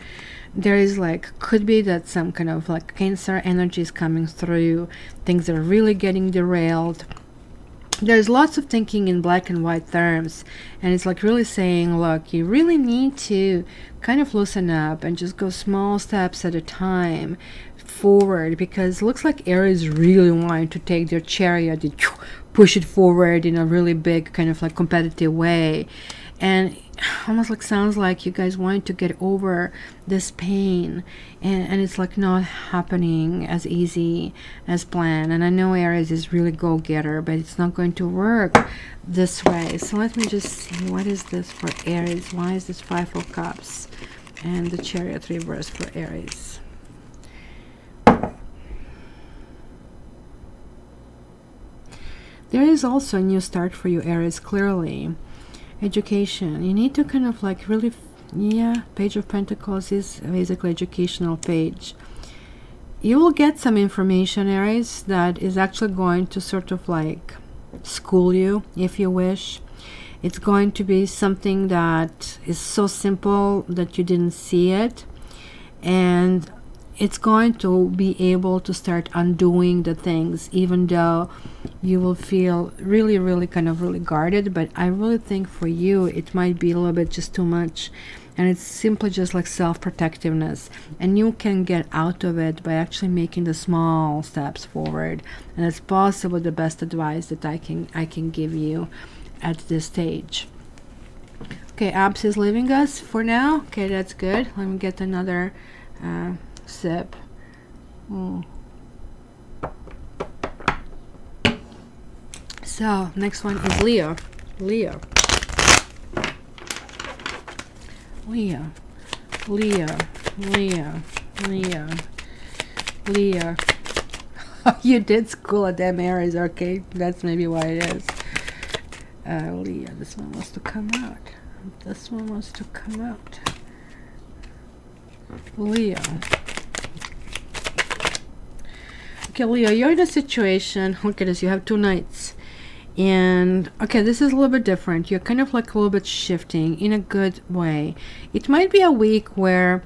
There is like, could be that some kind of like Cancer energy is coming through, things are really getting derailed. There's lots of thinking in black and white terms, and it's like really saying, look, you really need to kind of loosen up and just go small steps at a time forward, because it looks like Aries really wanting to take their chariot and push it forward in a really big kind of like competitive way. And almost like sounds like you guys want to get over this pain, and it's like not happening as easy as planned. And I know Aries is really go-getter, but it's not going to work this way. So let me just see, what is this for Aries? Why is this 5 of Cups and the Chariot reverse for Aries? There is also a new start for you, Aries, clearly. Education, you need to kind of like really, yeah, Page of Pentacles is basically educational page. You will get some information, Aries, that is actually going to sort of like school you, if you wish. It's going to be something that is so simple that you didn't see it, and it's going to be able to start undoing the things, even though you will feel really, really kind of really guarded. But I really think for you it might be a little bit just too much, and it's simply just like self-protectiveness, and you can get out of it by actually making the small steps forward. And it's possibly the best advice that I can give you at this stage. Okay, Abs is leaving us for now. Okay, that's good. Let me get another sip. So next one is Leo. Leo. Leo. Leo. Leo. Leo. Leo. You did school at them, Aries. Okay, that's maybe why it is. Leo. This one wants to come out. This one wants to come out. Leo. Okay, Leo, you're in a situation, look at this, you have 2 knights, and okay, this is a little bit different. You're kind of like a little bit shifting in a good way. It might be a week where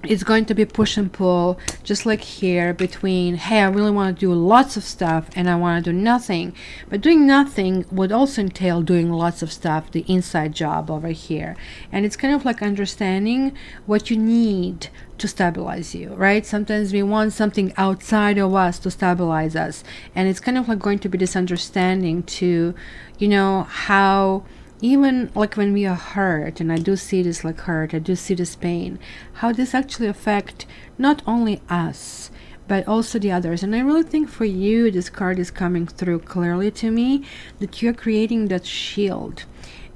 it's going to be push and pull, just like here, between, hey, I really want to do lots of stuff and I want to do nothing. But doing nothing would also entail doing lots of stuff, the inside job over here. And it's kind of like understanding what you need to stabilize you, right? Sometimes we want something outside of us to stabilize us, and it's kind of like going to be this understanding to, you know, how even like when we are hurt, and I do see this like hurt, I do see this pain, how this actually affect not only us but also the others. And I really think for you, this card is coming through clearly to me, that you're creating that shield.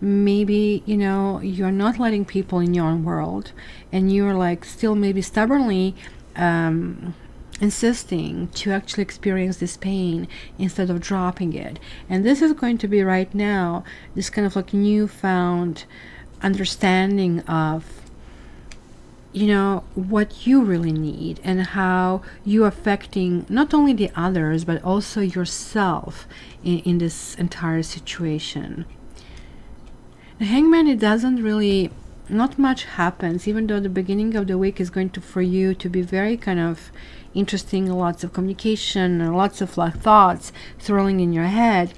Maybe, you know, you're not letting people in your own world, and you're like still maybe stubbornly insisting to actually experience this pain instead of dropping it. And this is going to be right now this kind of like newfound understanding of, you know, what you really need and how you affecting not only the others but also yourself in this entire situation. The Hangman, it doesn't really, not much happens, even though the beginning of the week is going to, for you, to be very kind of interesting, lots of communication and lots of like thoughts swirling in your head.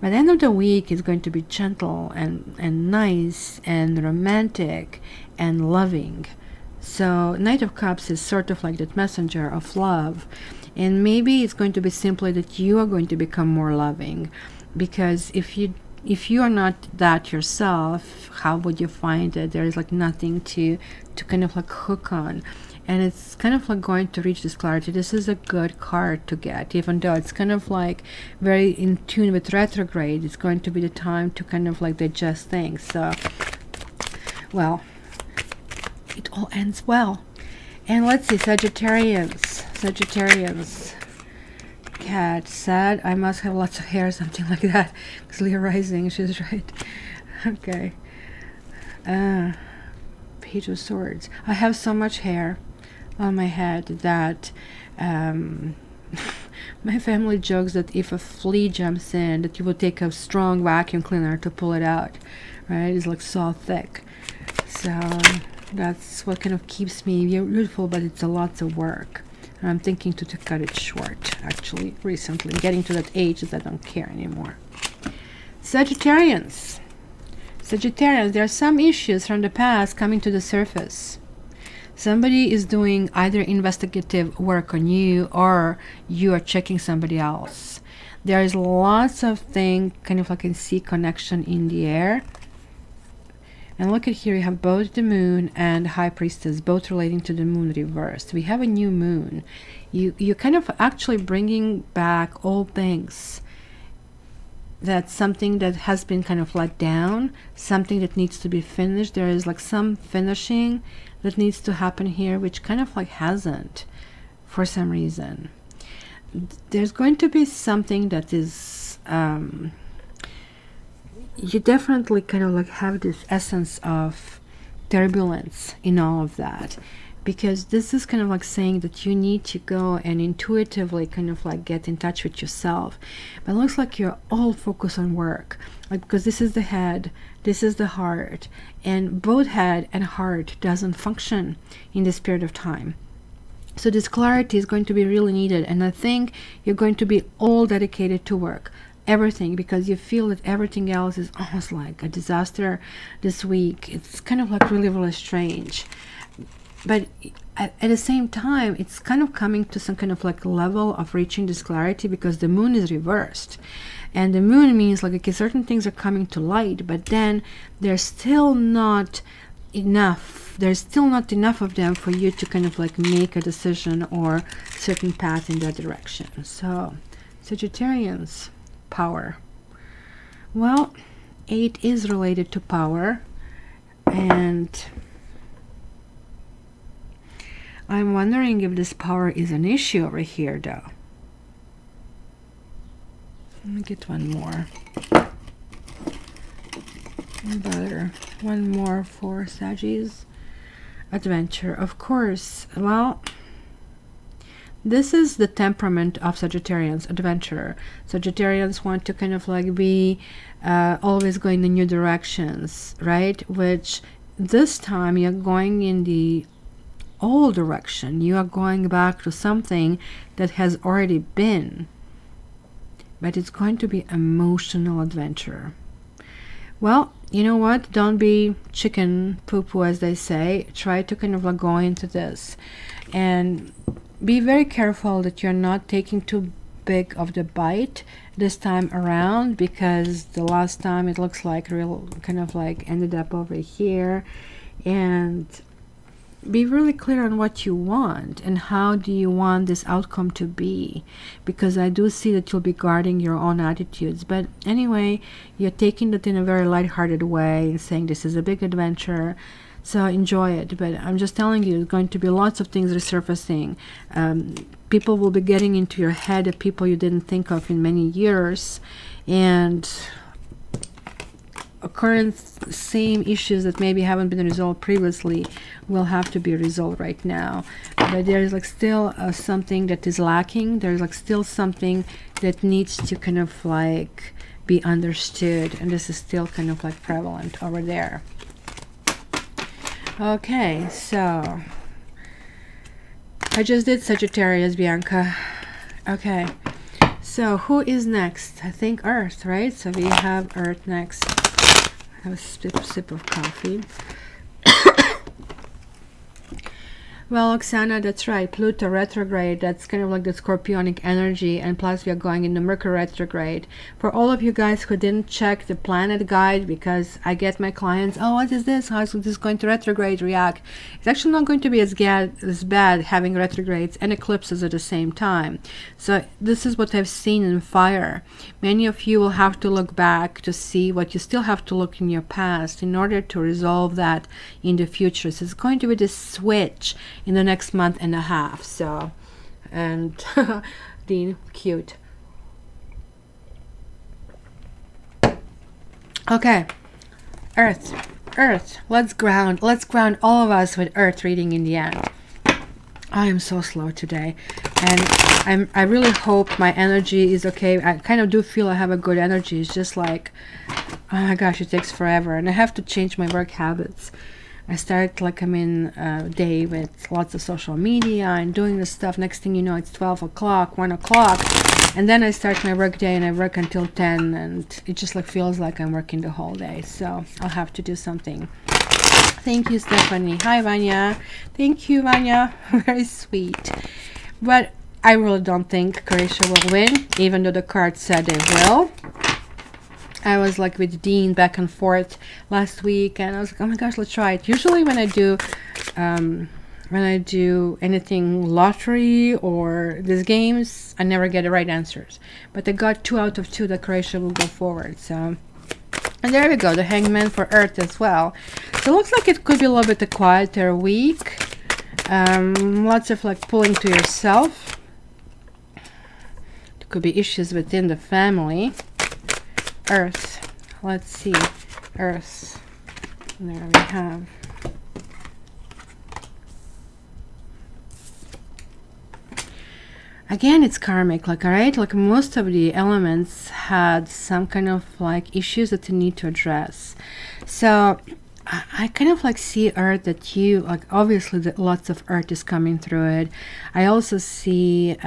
By the end of the week, it's going to be gentle and nice and romantic and loving. So Knight of Cups is sort of like that messenger of love, and maybe it's going to be simply that you are going to become more loving, because if you are not that yourself, how would you find it? There is like nothing to kind of like hook on. And it's kind of like going to reach this clarity. This is a good card to get, even though it's kind of like very in tune with retrograde. It's going to be the time to kind of like digest things. So, well, it all ends well. And let's see, Sagittarius. Cat, sad, I must have lots of hair, something like that. Because Leo rising, she's right. Okay. Page of Swords. I have so much hair on my head that My family jokes that if a flea jumps in, that you will take a strong vacuum cleaner to pull it out, right? It's like so thick. So that's what kind of keeps me beautiful, but it's a lot of work. And I'm thinking to cut it short, actually, recently. Getting to that age that I don't care anymore. Sagittarians. Sagittarians, there are some issues from the past coming to the surface. Somebody is doing either investigative work on you, or you are checking somebody else. There is lots of things, kind of like I can see connection in the air. And look at here, you have both the moon and high priestess, both relating to the moon reversed. We have a new moon. You're kind of actually bringing back old things. That's something that has been kind of let down, something that needs to be finished. There is like some finishing that needs to happen here, which kind of like hasn't for some reason. There's going to be something that is you definitely kind of like have this essence of turbulence in all of that, because this is kind of like saying that you need to go and intuitively kind of like get in touch with yourself. But it looks like you're all focused on work, like, because this is the head, this is the heart, and both head and heart doesn't function in this period of time. So this clarity is going to be really needed, and I think you're going to be all dedicated to work, everything, because you feel that everything else is almost like a disaster this week. It's kind of like really strange, but at the same time it's kind of coming to some kind of like level of reaching this clarity, because the moon is reversed, and the moon means like, okay, certain things are coming to light, but then there's still not enough of them for you to kind of like make a decision or certain path in that direction. So Sagittarians, power. Well, 8 is related to power, and I'm wondering if this power is an issue over here though. Let me get one more. Better. One more for Saggies. Adventure, of course. Well, this is the temperament of Sagittarians, adventurer. Sagittarians want to kind of like be always going in new directions, right? Which this time you're going in the old direction. You are going back to something that has already been. But it's going to be emotional adventure. Well, you know what? Don't be chicken poo-poo, as they say. Try to kind of like go into this. And be very careful that you're not taking too big of the bite this time around, because the last time it looks like real kind of like ended up over here. And be really clear on what you want and how do you want this outcome to be, because I do see that you'll be guarding your own attitudes. But anyway, you're taking that in a very lighthearted way and saying this is a big adventure, so enjoy it. But I'm just telling you, there's going to be lots of things resurfacing. People will be getting into your head of people you didn't think of in many years, and current same issues that maybe haven't been resolved previously will have to be resolved right now. But there is like still something that is lacking. There's like still something that needs to kind of like be understood, and this is still kind of like prevalent over there. Okay, so I just did Sagittarius, Bianca. Okay, so who is next? I think Earth, right? So we have Earth next. Have a sip of coffee. Well, Oksana, that's right. Pluto retrograde, that's kind of like the scorpionic energy, and plus we are going into Mercury retrograde. For all of you guys who didn't check the planet guide, because I get my clients, oh, what is this? How is this going to retrograde react? It's actually not going to be as bad having retrogrades and eclipses at the same time. So this is what I've seen in fire. Many of you will have to look back to see what you still have to look in your past in order to resolve that in the future. So it's going to be this switch in the next month and a half. So, and Dean, cute. Okay, Earth, let's ground all of us with Earth reading in the end. I am so slow today, and I really hope my energy is okay. I kind of do feel I have a good energy. It's just like, oh my gosh, it takes forever, and I have to change my work habits. I start like I'm in a day with lots of social media and doing this stuff. Next thing you know, it's 12 o'clock, 1 o'clock, and then I start my work day and I work until 10, and it just like feels like I'm working the whole day. So I'll have to do something. Thank you, Stephanie. Hi, Vanya. Thank you, Vanya. Very sweet. But I really don't think Croatia will win, even though the card said they will. I was like with Dean back and forth last week, and I was like, oh my gosh, let's try it. Usually when I do anything lottery or these games, I never get the right answers. But I got 2 out of 2 that Croatia will go forward. So, and there we go, the Hangman for Earth as well. So it looks like it could be a little bit a quieter week. Lots of like pulling to yourself. There could be issues within the family. Earth, let's see, Earth, there we have. Again, it's karmic, like, all right, like most of the elements had some kind of like issues that you need to address. So I kind of like see Earth that you, like, obviously that lots of Earth is coming through it. I also see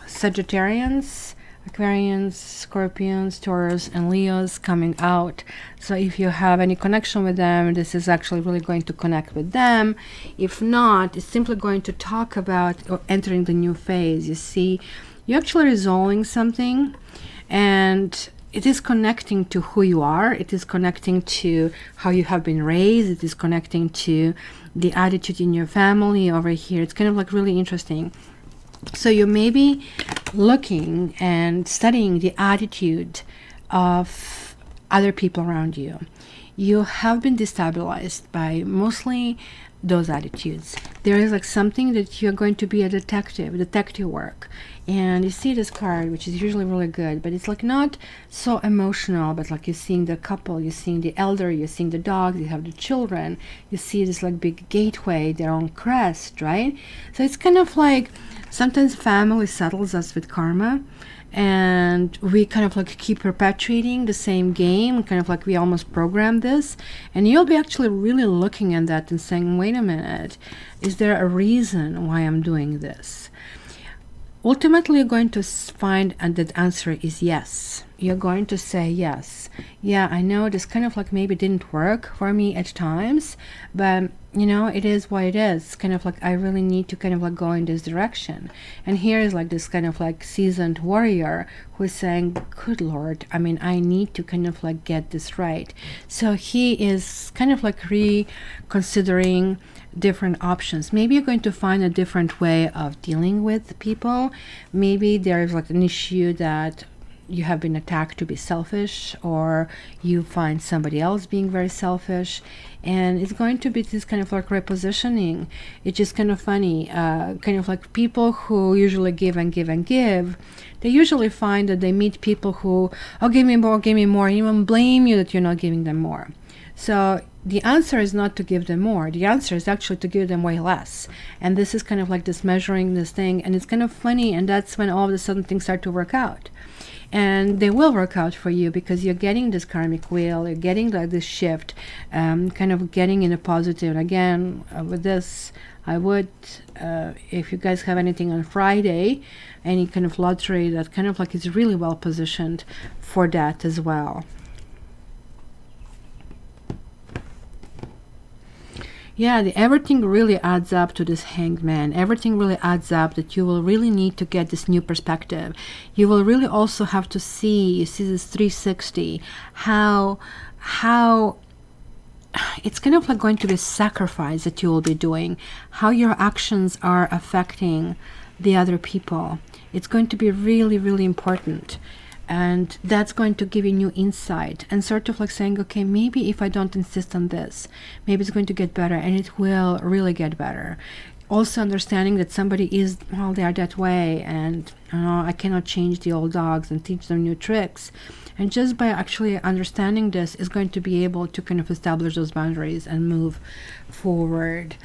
Sagittarians, Aquarians, Scorpions, Taurus, and Leos coming out. So if you have any connection with them, this is actually really going to connect with them. If not, it's simply going to talk about entering the new phase. You see, you're actually resolving something, and it is connecting to who you are. It is connecting to how you have been raised. It is connecting to the attitude in your family over here. It's kind of like really interesting. So you may be looking and studying the attitude of other people around you. You have been destabilized by mostly those attitudes. There is like something that you're going to be a detective work. And you see this card, which is usually really good, but it's like not so emotional, but like you're seeing the couple, you're seeing the elder, you're seeing the dogs, you have the children, you see this like big gateway, their own crest, right? So it's kind of like sometimes family settles us with karma, and we kind of like keep perpetuating the same game, kind of like we almost program this, and you'll be actually really looking at that and saying, wait a minute, is there a reason why I'm doing this? Ultimately, you're going to find that answer is yes. You're going to say yes. Yeah, I know this kind of like maybe didn't work for me at times, but you know, it is what it is. Kind of like I really need to kind of like go in this direction. And here is like this kind of like seasoned warrior who is saying, good Lord, I mean, I need to kind of like get this right. So he is kind of like reconsidering different options. Maybe you're going to find a different way of dealing with people. Maybe there is like an issue that you have been attacked to be selfish, or you find somebody else being very selfish, and it's going to be this kind of like repositioning. It's just kind of funny, kind of like people who usually give and give and give, they usually find that they meet people who, oh, give me more, and even blame you that you're not giving them more. So the answer is not to give them more. The answer is actually to give them way less. And this is kind of like this measuring this thing, and it's kind of funny, and that's when all of a sudden things start to work out. And they will work out for you because you're getting this karmic wheel, you're getting like this shift, kind of getting in a positive. And again, with this, I would, if you guys have anything on Friday, any kind of lottery that kind of like is really well positioned for that as well. Yeah, everything really adds up to this Hanged Man. Everything really adds up that you will really need to get this new perspective. You will really also have to see, you see this 360, how it's kind of like going to be a sacrifice that you will be doing, how your actions are affecting the other people. It's going to be really, really important. And that's going to give you new insight and sort of like saying, okay, maybe if I don't insist on this, maybe it's going to get better, and it will really get better. Also understanding that somebody is, well, they are that way, and you know, I cannot change the old dogs and teach them new tricks. And just by actually understanding this is going to be able to kind of establish those boundaries and move forward.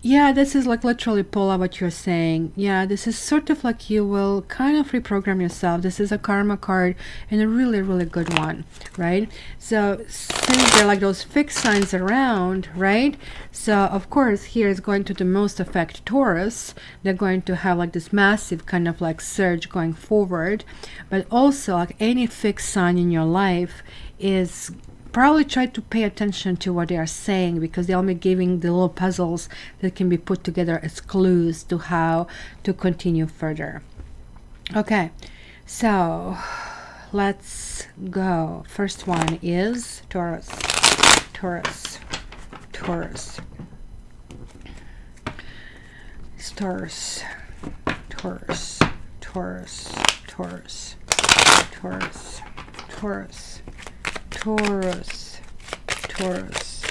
Yeah, this is like literally, Paula, what you're saying. Yeah, this is sort of like you will kind of reprogram yourself. This is a karma card and a really, really good one, right? So since there are like those fixed signs around, right? So of course here is going to the most affect Taurus. They're going to have like this massive kind of like surge going forward. But also like any fixed sign in your life is probably try to pay attention to what they are saying, because they'll be giving the little puzzles that can be put together as clues to how to continue further. Okay, so let's go. First one is Taurus. Taurus. Taurus. Taurus. Taurus. Taurus. Taurus. Taurus. Taurus. Taurus. Taurus.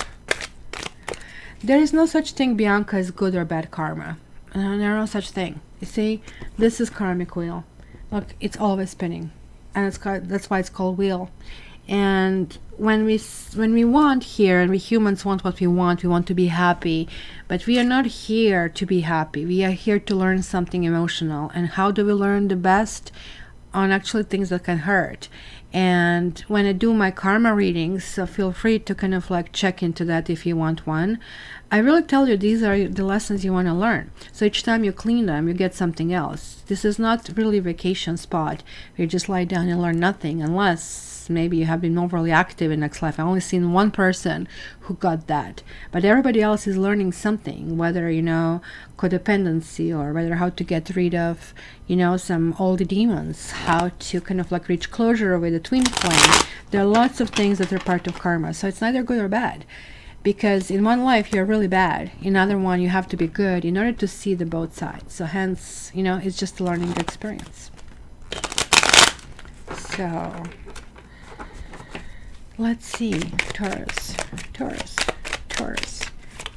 There is no such thing, Bianca, as good or bad karma. There is no such thing. You see, this is karmic wheel. Look, it's always spinning, and that's why it's called wheel. And when we want here, and we humans want what we want to be happy, but we are not here to be happy. We are here to learn something emotional. And how do we learn the best? On actually things that can hurt. And when I do my karma readings, so feel free to kind of like check into that if you want one. I really tell you these are the lessons you want to learn. So each time you clean them, you get something else. This is not really a vacation spot where you just lie down and learn nothing, unless maybe you have been overly active in next life. I've only seen one person who got that, but everybody else is learning something, whether, you know, codependency, or whether how to get rid of, you know, some old demons, how to kind of like reach closure with a twin flame. There are lots of things that are part of karma, so it's neither good or bad. Because in one life you're really bad, in another one you have to be good in order to see the both sides. So hence, you know, it's just a learning experience. So let's see. Taurus, Taurus, Taurus,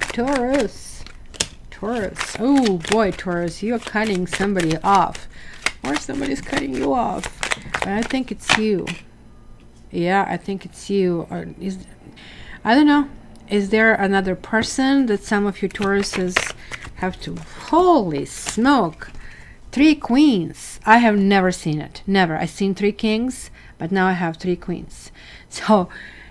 Taurus, Taurus. Oh boy, Taurus, you're cutting somebody off, or somebody's cutting you off. But I think it's you. Yeah, I think it's you. Or is, I don't know. Is there another person that some of you Tauruses have to? Holy smoke! 3 queens. I have never seen it. Never. I've seen 3 kings, but now I have 3 queens. So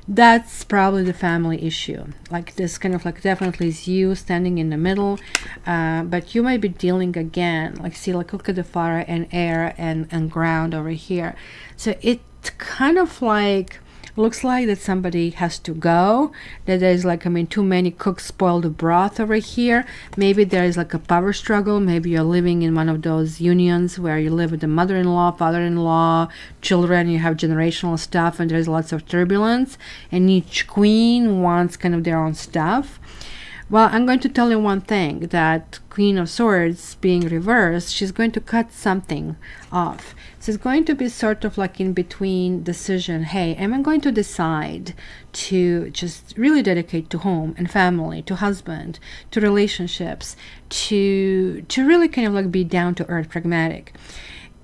that's probably the family issue. Like this kind of like definitely is you standing in the middle. But you might be dealing again. Like see, like look at the fire and air and ground over here. So it kind of like looks like that somebody has to go, that there's like, I mean, too many cooks spoil the broth over here. Maybe there is like a power struggle. Maybe you're living in one of those unions where you live with the mother-in-law, father-in-law, children, you have generational stuff, and there's lots of turbulence, and each queen wants kind of their own stuff. Well, I'm going to tell you one thing, that Queen of Swords being reversed, she's going to cut something off. So it's going to be sort of like in between decision. Hey, am I going to decide to just really dedicate to home and family, to husband, to relationships, to really kind of like be down to earth, pragmatic?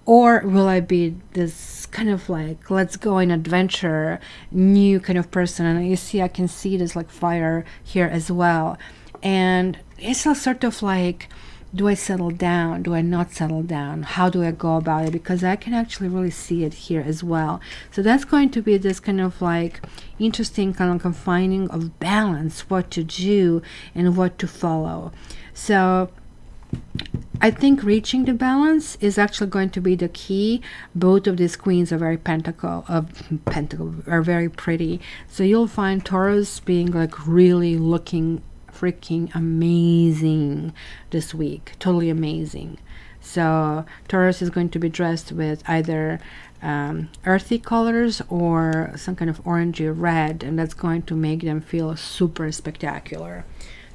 Or will I be this kind of like, let's go in adventure, new kind of person? And you see, I can see this like fire here as well. And it's a sort of like, do I settle down? Do I not settle down? How do I go about it? Because I can actually really see it here as well. So that's going to be this kind of like interesting kind of finding of balance, what to do and what to follow. So I think reaching the balance is actually going to be the key. Both of these queens are very are very pretty. So you'll find Taurus being like really looking freaking amazing this week. Totally amazing. So Taurus is going to be dressed with either earthy colors or some kind of orangey red, and that's going to make them feel super spectacular.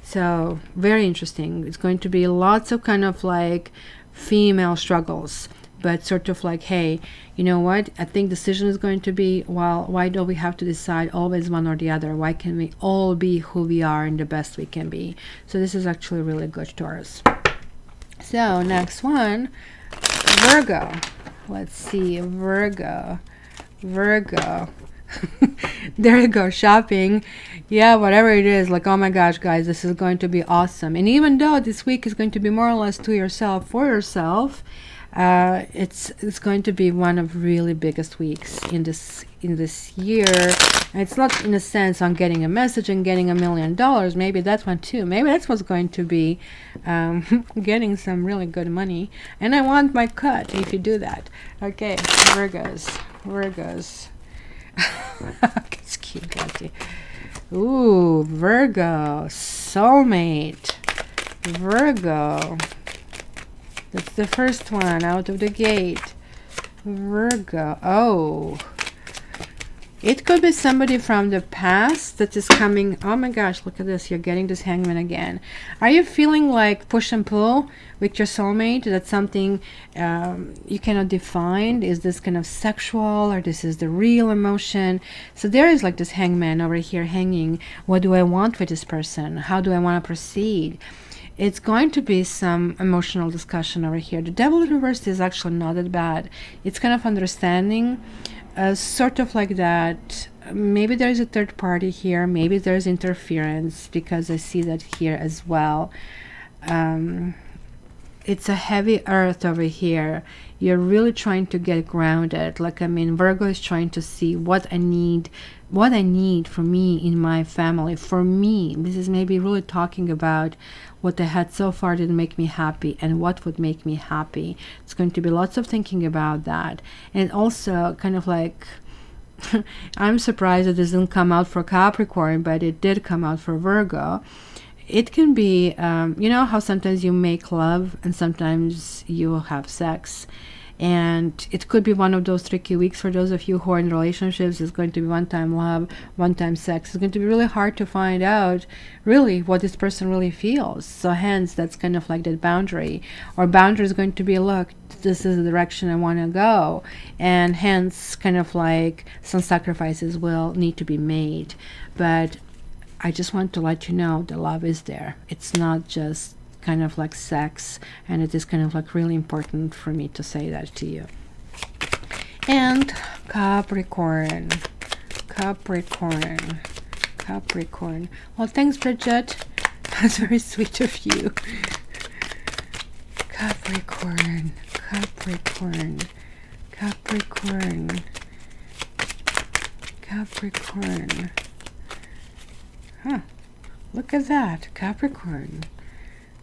So very interesting. It's going to be lots of kind of like female struggles, but sort of like, hey, you know what? I think decision is going to be, well, why do we have to decide always one or the other? Why can we all be who we are and the best we can be? So this is actually really good, Taurus. So next one, Virgo. Let's see, Virgo. There you go, shopping. Yeah, whatever it is, like, oh my gosh, guys, this is going to be awesome. And even though this week is going to be more or less to yourself, for yourself, it's going to be one of really biggest weeks in this year. And it's not in a sense on getting a message and getting $1 million. Maybe that's one too. Maybe that's what's going to be getting some really good money. And I want my cut if you do that. Okay, Virgos. It's cute, Kathy. Ooh, Virgo, soulmate. Virgo. That's the first one out of the gate. Virgo. Oh. It could be somebody from the past that is coming. Oh my gosh, look at this. You're getting this Hangman again. Are you feeling like push and pull with your soulmate? That's something you cannot define. Is this kind of sexual, or this is the real emotion? So there is like this Hangman over here hanging. What do I want with this person? How do I want to proceed? It's going to be some emotional discussion over here. The Devil reversed is actually not that bad. It's kind of understanding. Sort of like that. Maybe there's a third party here. Maybe there's interference, because I see that here as well. It's a heavy earth over here. You're really trying to get grounded. Like, I mean, Virgo is trying to see what I need for me in my family. For me, this is maybe really talking about what I had so far didn't make me happy and what would make me happy. It's going to be lots of thinking about that. And also kind of like, I'm surprised it doesn't come out for Capricorn, but it did come out for Virgo. It can be, you know how sometimes you make love and sometimes you have sex. And it could be one of those tricky weeks for those of you who are in relationships. It's going to be one-time love, one-time sex. It's going to be really hard to find out really what this person really feels. So hence, that's kind of like that boundary. Or boundary is going to be, look, this is the direction I want to go. And hence, kind of like some sacrifices will need to be made. But I just want to let you know the love is there. It's not just kind of like sex, and it is kind of like really important for me to say that to you. And Capricorn. Well, thanks, Bridget. That's very sweet of you. Capricorn. Huh, look at that.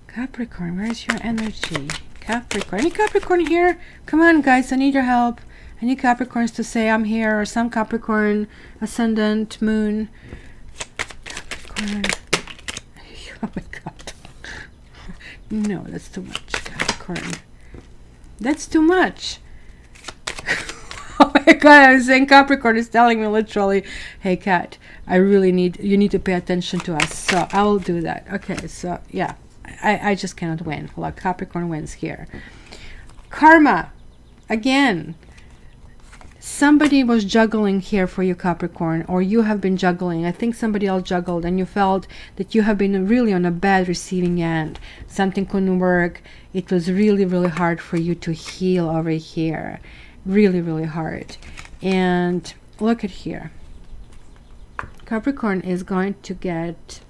Capricorn, where's your energy? Capricorn. Any Capricorn here? Come on, guys, I need your help. I need Capricorns to say I'm here, or some Capricorn ascendant, moon. Capricorn. Oh my god. No, that's too much, Capricorn. That's too much. Oh my god, I was saying Capricorn is telling me literally, hey Kat, you need to pay attention to us. So I will do that. Okay, so yeah. I just cannot win. Look, Capricorn wins here. Karma. Again. Somebody was juggling here for you, Capricorn, or you have been juggling. I think somebody else juggled, and you felt that you have been really on a bad receiving end. Something couldn't work. It was really, really hard for you to heal over here. Really, really hard. And look at here. Capricorn is going to get...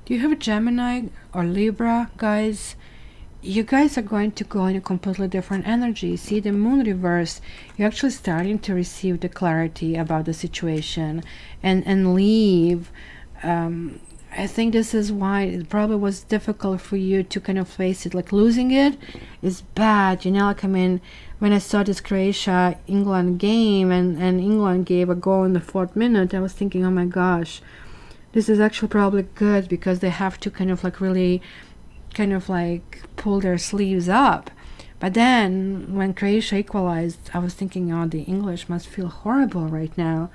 do you have a Gemini or Libra, guys? You guys are going to go in a completely different energy. See the moon reverse. You're actually starting to receive the clarity about the situation and leave. I think this is why it probably was difficult for you to kind of face it. Like, losing it is bad. You know, like, I mean, when I saw this Croatia-England game and England gave a goal in the 4th minute, I was thinking, oh my gosh, this is actually probably good, because they have to kind of like really kind of like pull their sleeves up. But then when Croatia equalized, I was thinking, oh, the English must feel horrible right now,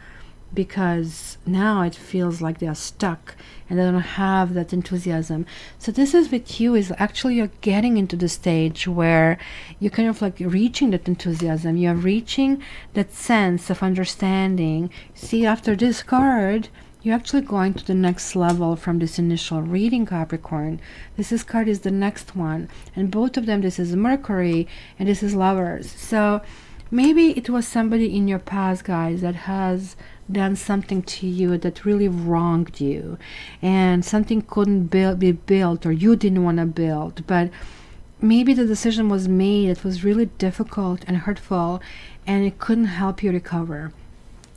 because now it feels like they are stuck and they don't have that enthusiasm. So this is with you, is actually you're getting into the stage where you're kind of like reaching that enthusiasm. You're reaching that sense of understanding. See, after this card, you're actually going to the next level from this initial reading, Capricorn. This card is the next one. And both of them, this is Mercury and this is Lovers. So maybe it was somebody in your past, guys, that has done something to you that really wronged you, and something couldn't be built, or you didn't want to build, but maybe the decision was made. It was really difficult and hurtful, and it couldn't help you recover.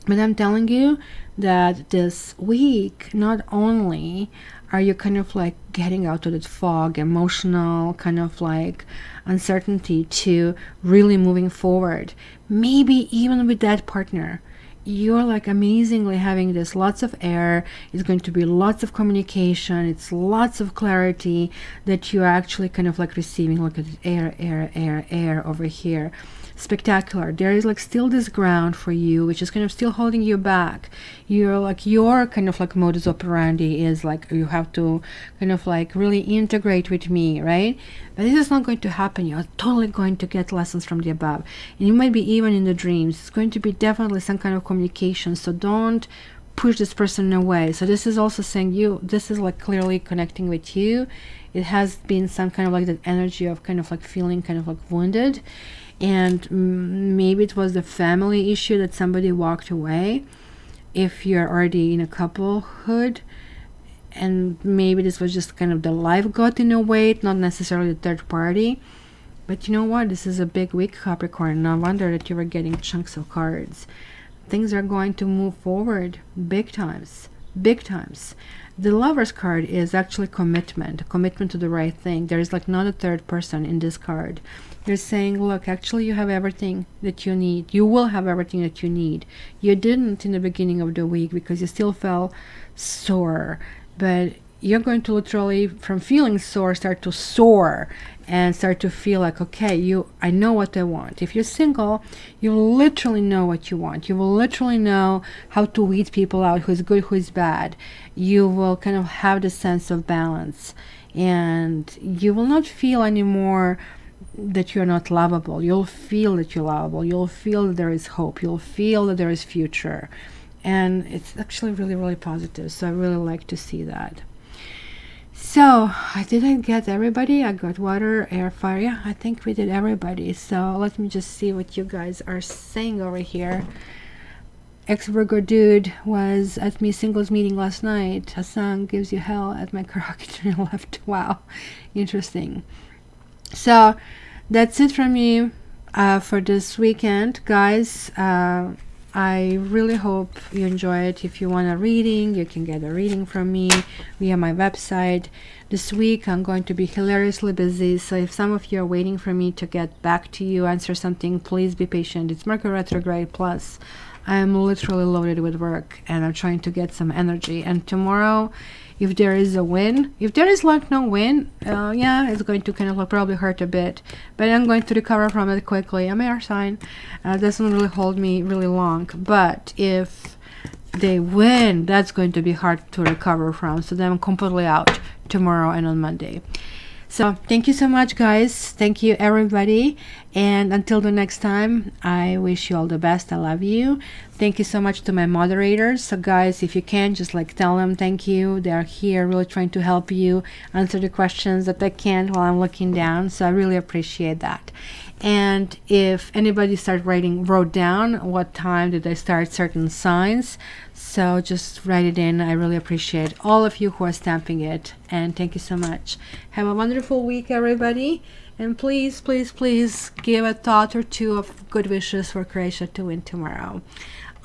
But I'm telling you that this week, not only are you kind of like getting out of that fog, emotional kind of like uncertainty, to really moving forward, maybe even with that partner, you're like amazingly having this lots of air. It's going to be lots of communication. It's lots of clarity that you're actually kind of like receiving. Look at air over here. Spectacular. There is like still this ground for you, which is kind of still holding you back. You're like, your kind of like modus operandi is like, you have to kind of like really integrate with me, right? But this is not going to happen. You're totally going to get lessons from the above, and you might be even in the dreams. It's going to be definitely some kind of communication, so don't push this person away. So this is also saying this is like clearly connecting with you. It has been some kind of like that energy of kind of like feeling kind of like wounded, and maybe it was the family issue that somebody walked away if you're already in a couplehood, and maybe this was just kind of the life got in a way, not necessarily the third party. But you know what, this is a big week, Capricorn. No wonder that you were getting chunks of cards. Things are going to move forward big times, big times. The Lover's card is actually commitment to the right thing. There is like not a third person in this card. You're saying, look, actually you have everything that you need. You will have everything that you need. You didn't in the beginning of the week because you still felt sore, but you're going to literally, from feeling sore, start to soar and start to feel like, okay, I know what I want. If you're single, you will literally know what you want. You will literally know how to weed people out, who's good, who's bad. You will kind of have the sense of balance, and you will not feel anymore that you're not lovable. You'll feel that you're lovable. You'll feel that there is hope. You'll feel that there is future, and it's actually really, really positive. So I really like to see that. So I didn't get everybody. I got water, air, fire. Yeah, I think we did everybody. So let me just see what you guys are saying over here. Ex-Virgo dude was at me singles meeting last night. Hassan gives you hell at my karaoke left. Wow, interesting. So that's it from me for this weekend, guys. I really hope you enjoy it. If you want a reading, you can get a reading from me via my website. This week I'm going to be hilariously busy, so if some of you are waiting for me to get back to you, answer something, please be patient. It's Mercury retrograde, plus I am literally loaded with work, and I'm trying to get some energy. And tomorrow, if there is a win, if there is like no win, yeah, it's going to kind of like probably hurt a bit, but I'm going to recover from it quickly. I'm air sign, doesn't really hold me really long. But if they win, that's going to be hard to recover from. So then I'm completely out tomorrow and on Monday. So thank you so much, guys. Thank you, everybody. And until the next time, I wish you all the best. I love you. Thank you so much to my moderators. So guys, if you can, just like tell them thank you. They are here really trying to help you answer the questions that I can't while I'm looking down. So I really appreciate that. And if anybody wrote down what time did I start certain signs, so just write it in. I really appreciate all of you who are stamping it, and thank you so much. Have a wonderful week, everybody, and please, please, please give a thought or two of good wishes for Croatia to win tomorrow.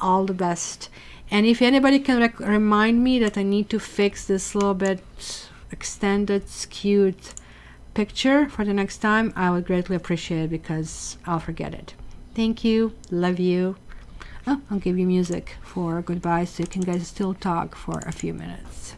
All the best. And if anybody can remind me that I need to fix this little bit extended, skewed picture for the next time, I would greatly appreciate it, because I'll forget it. Thank you. Love you. Oh, I'll give you music for goodbye so you can guys still talk for a few minutes.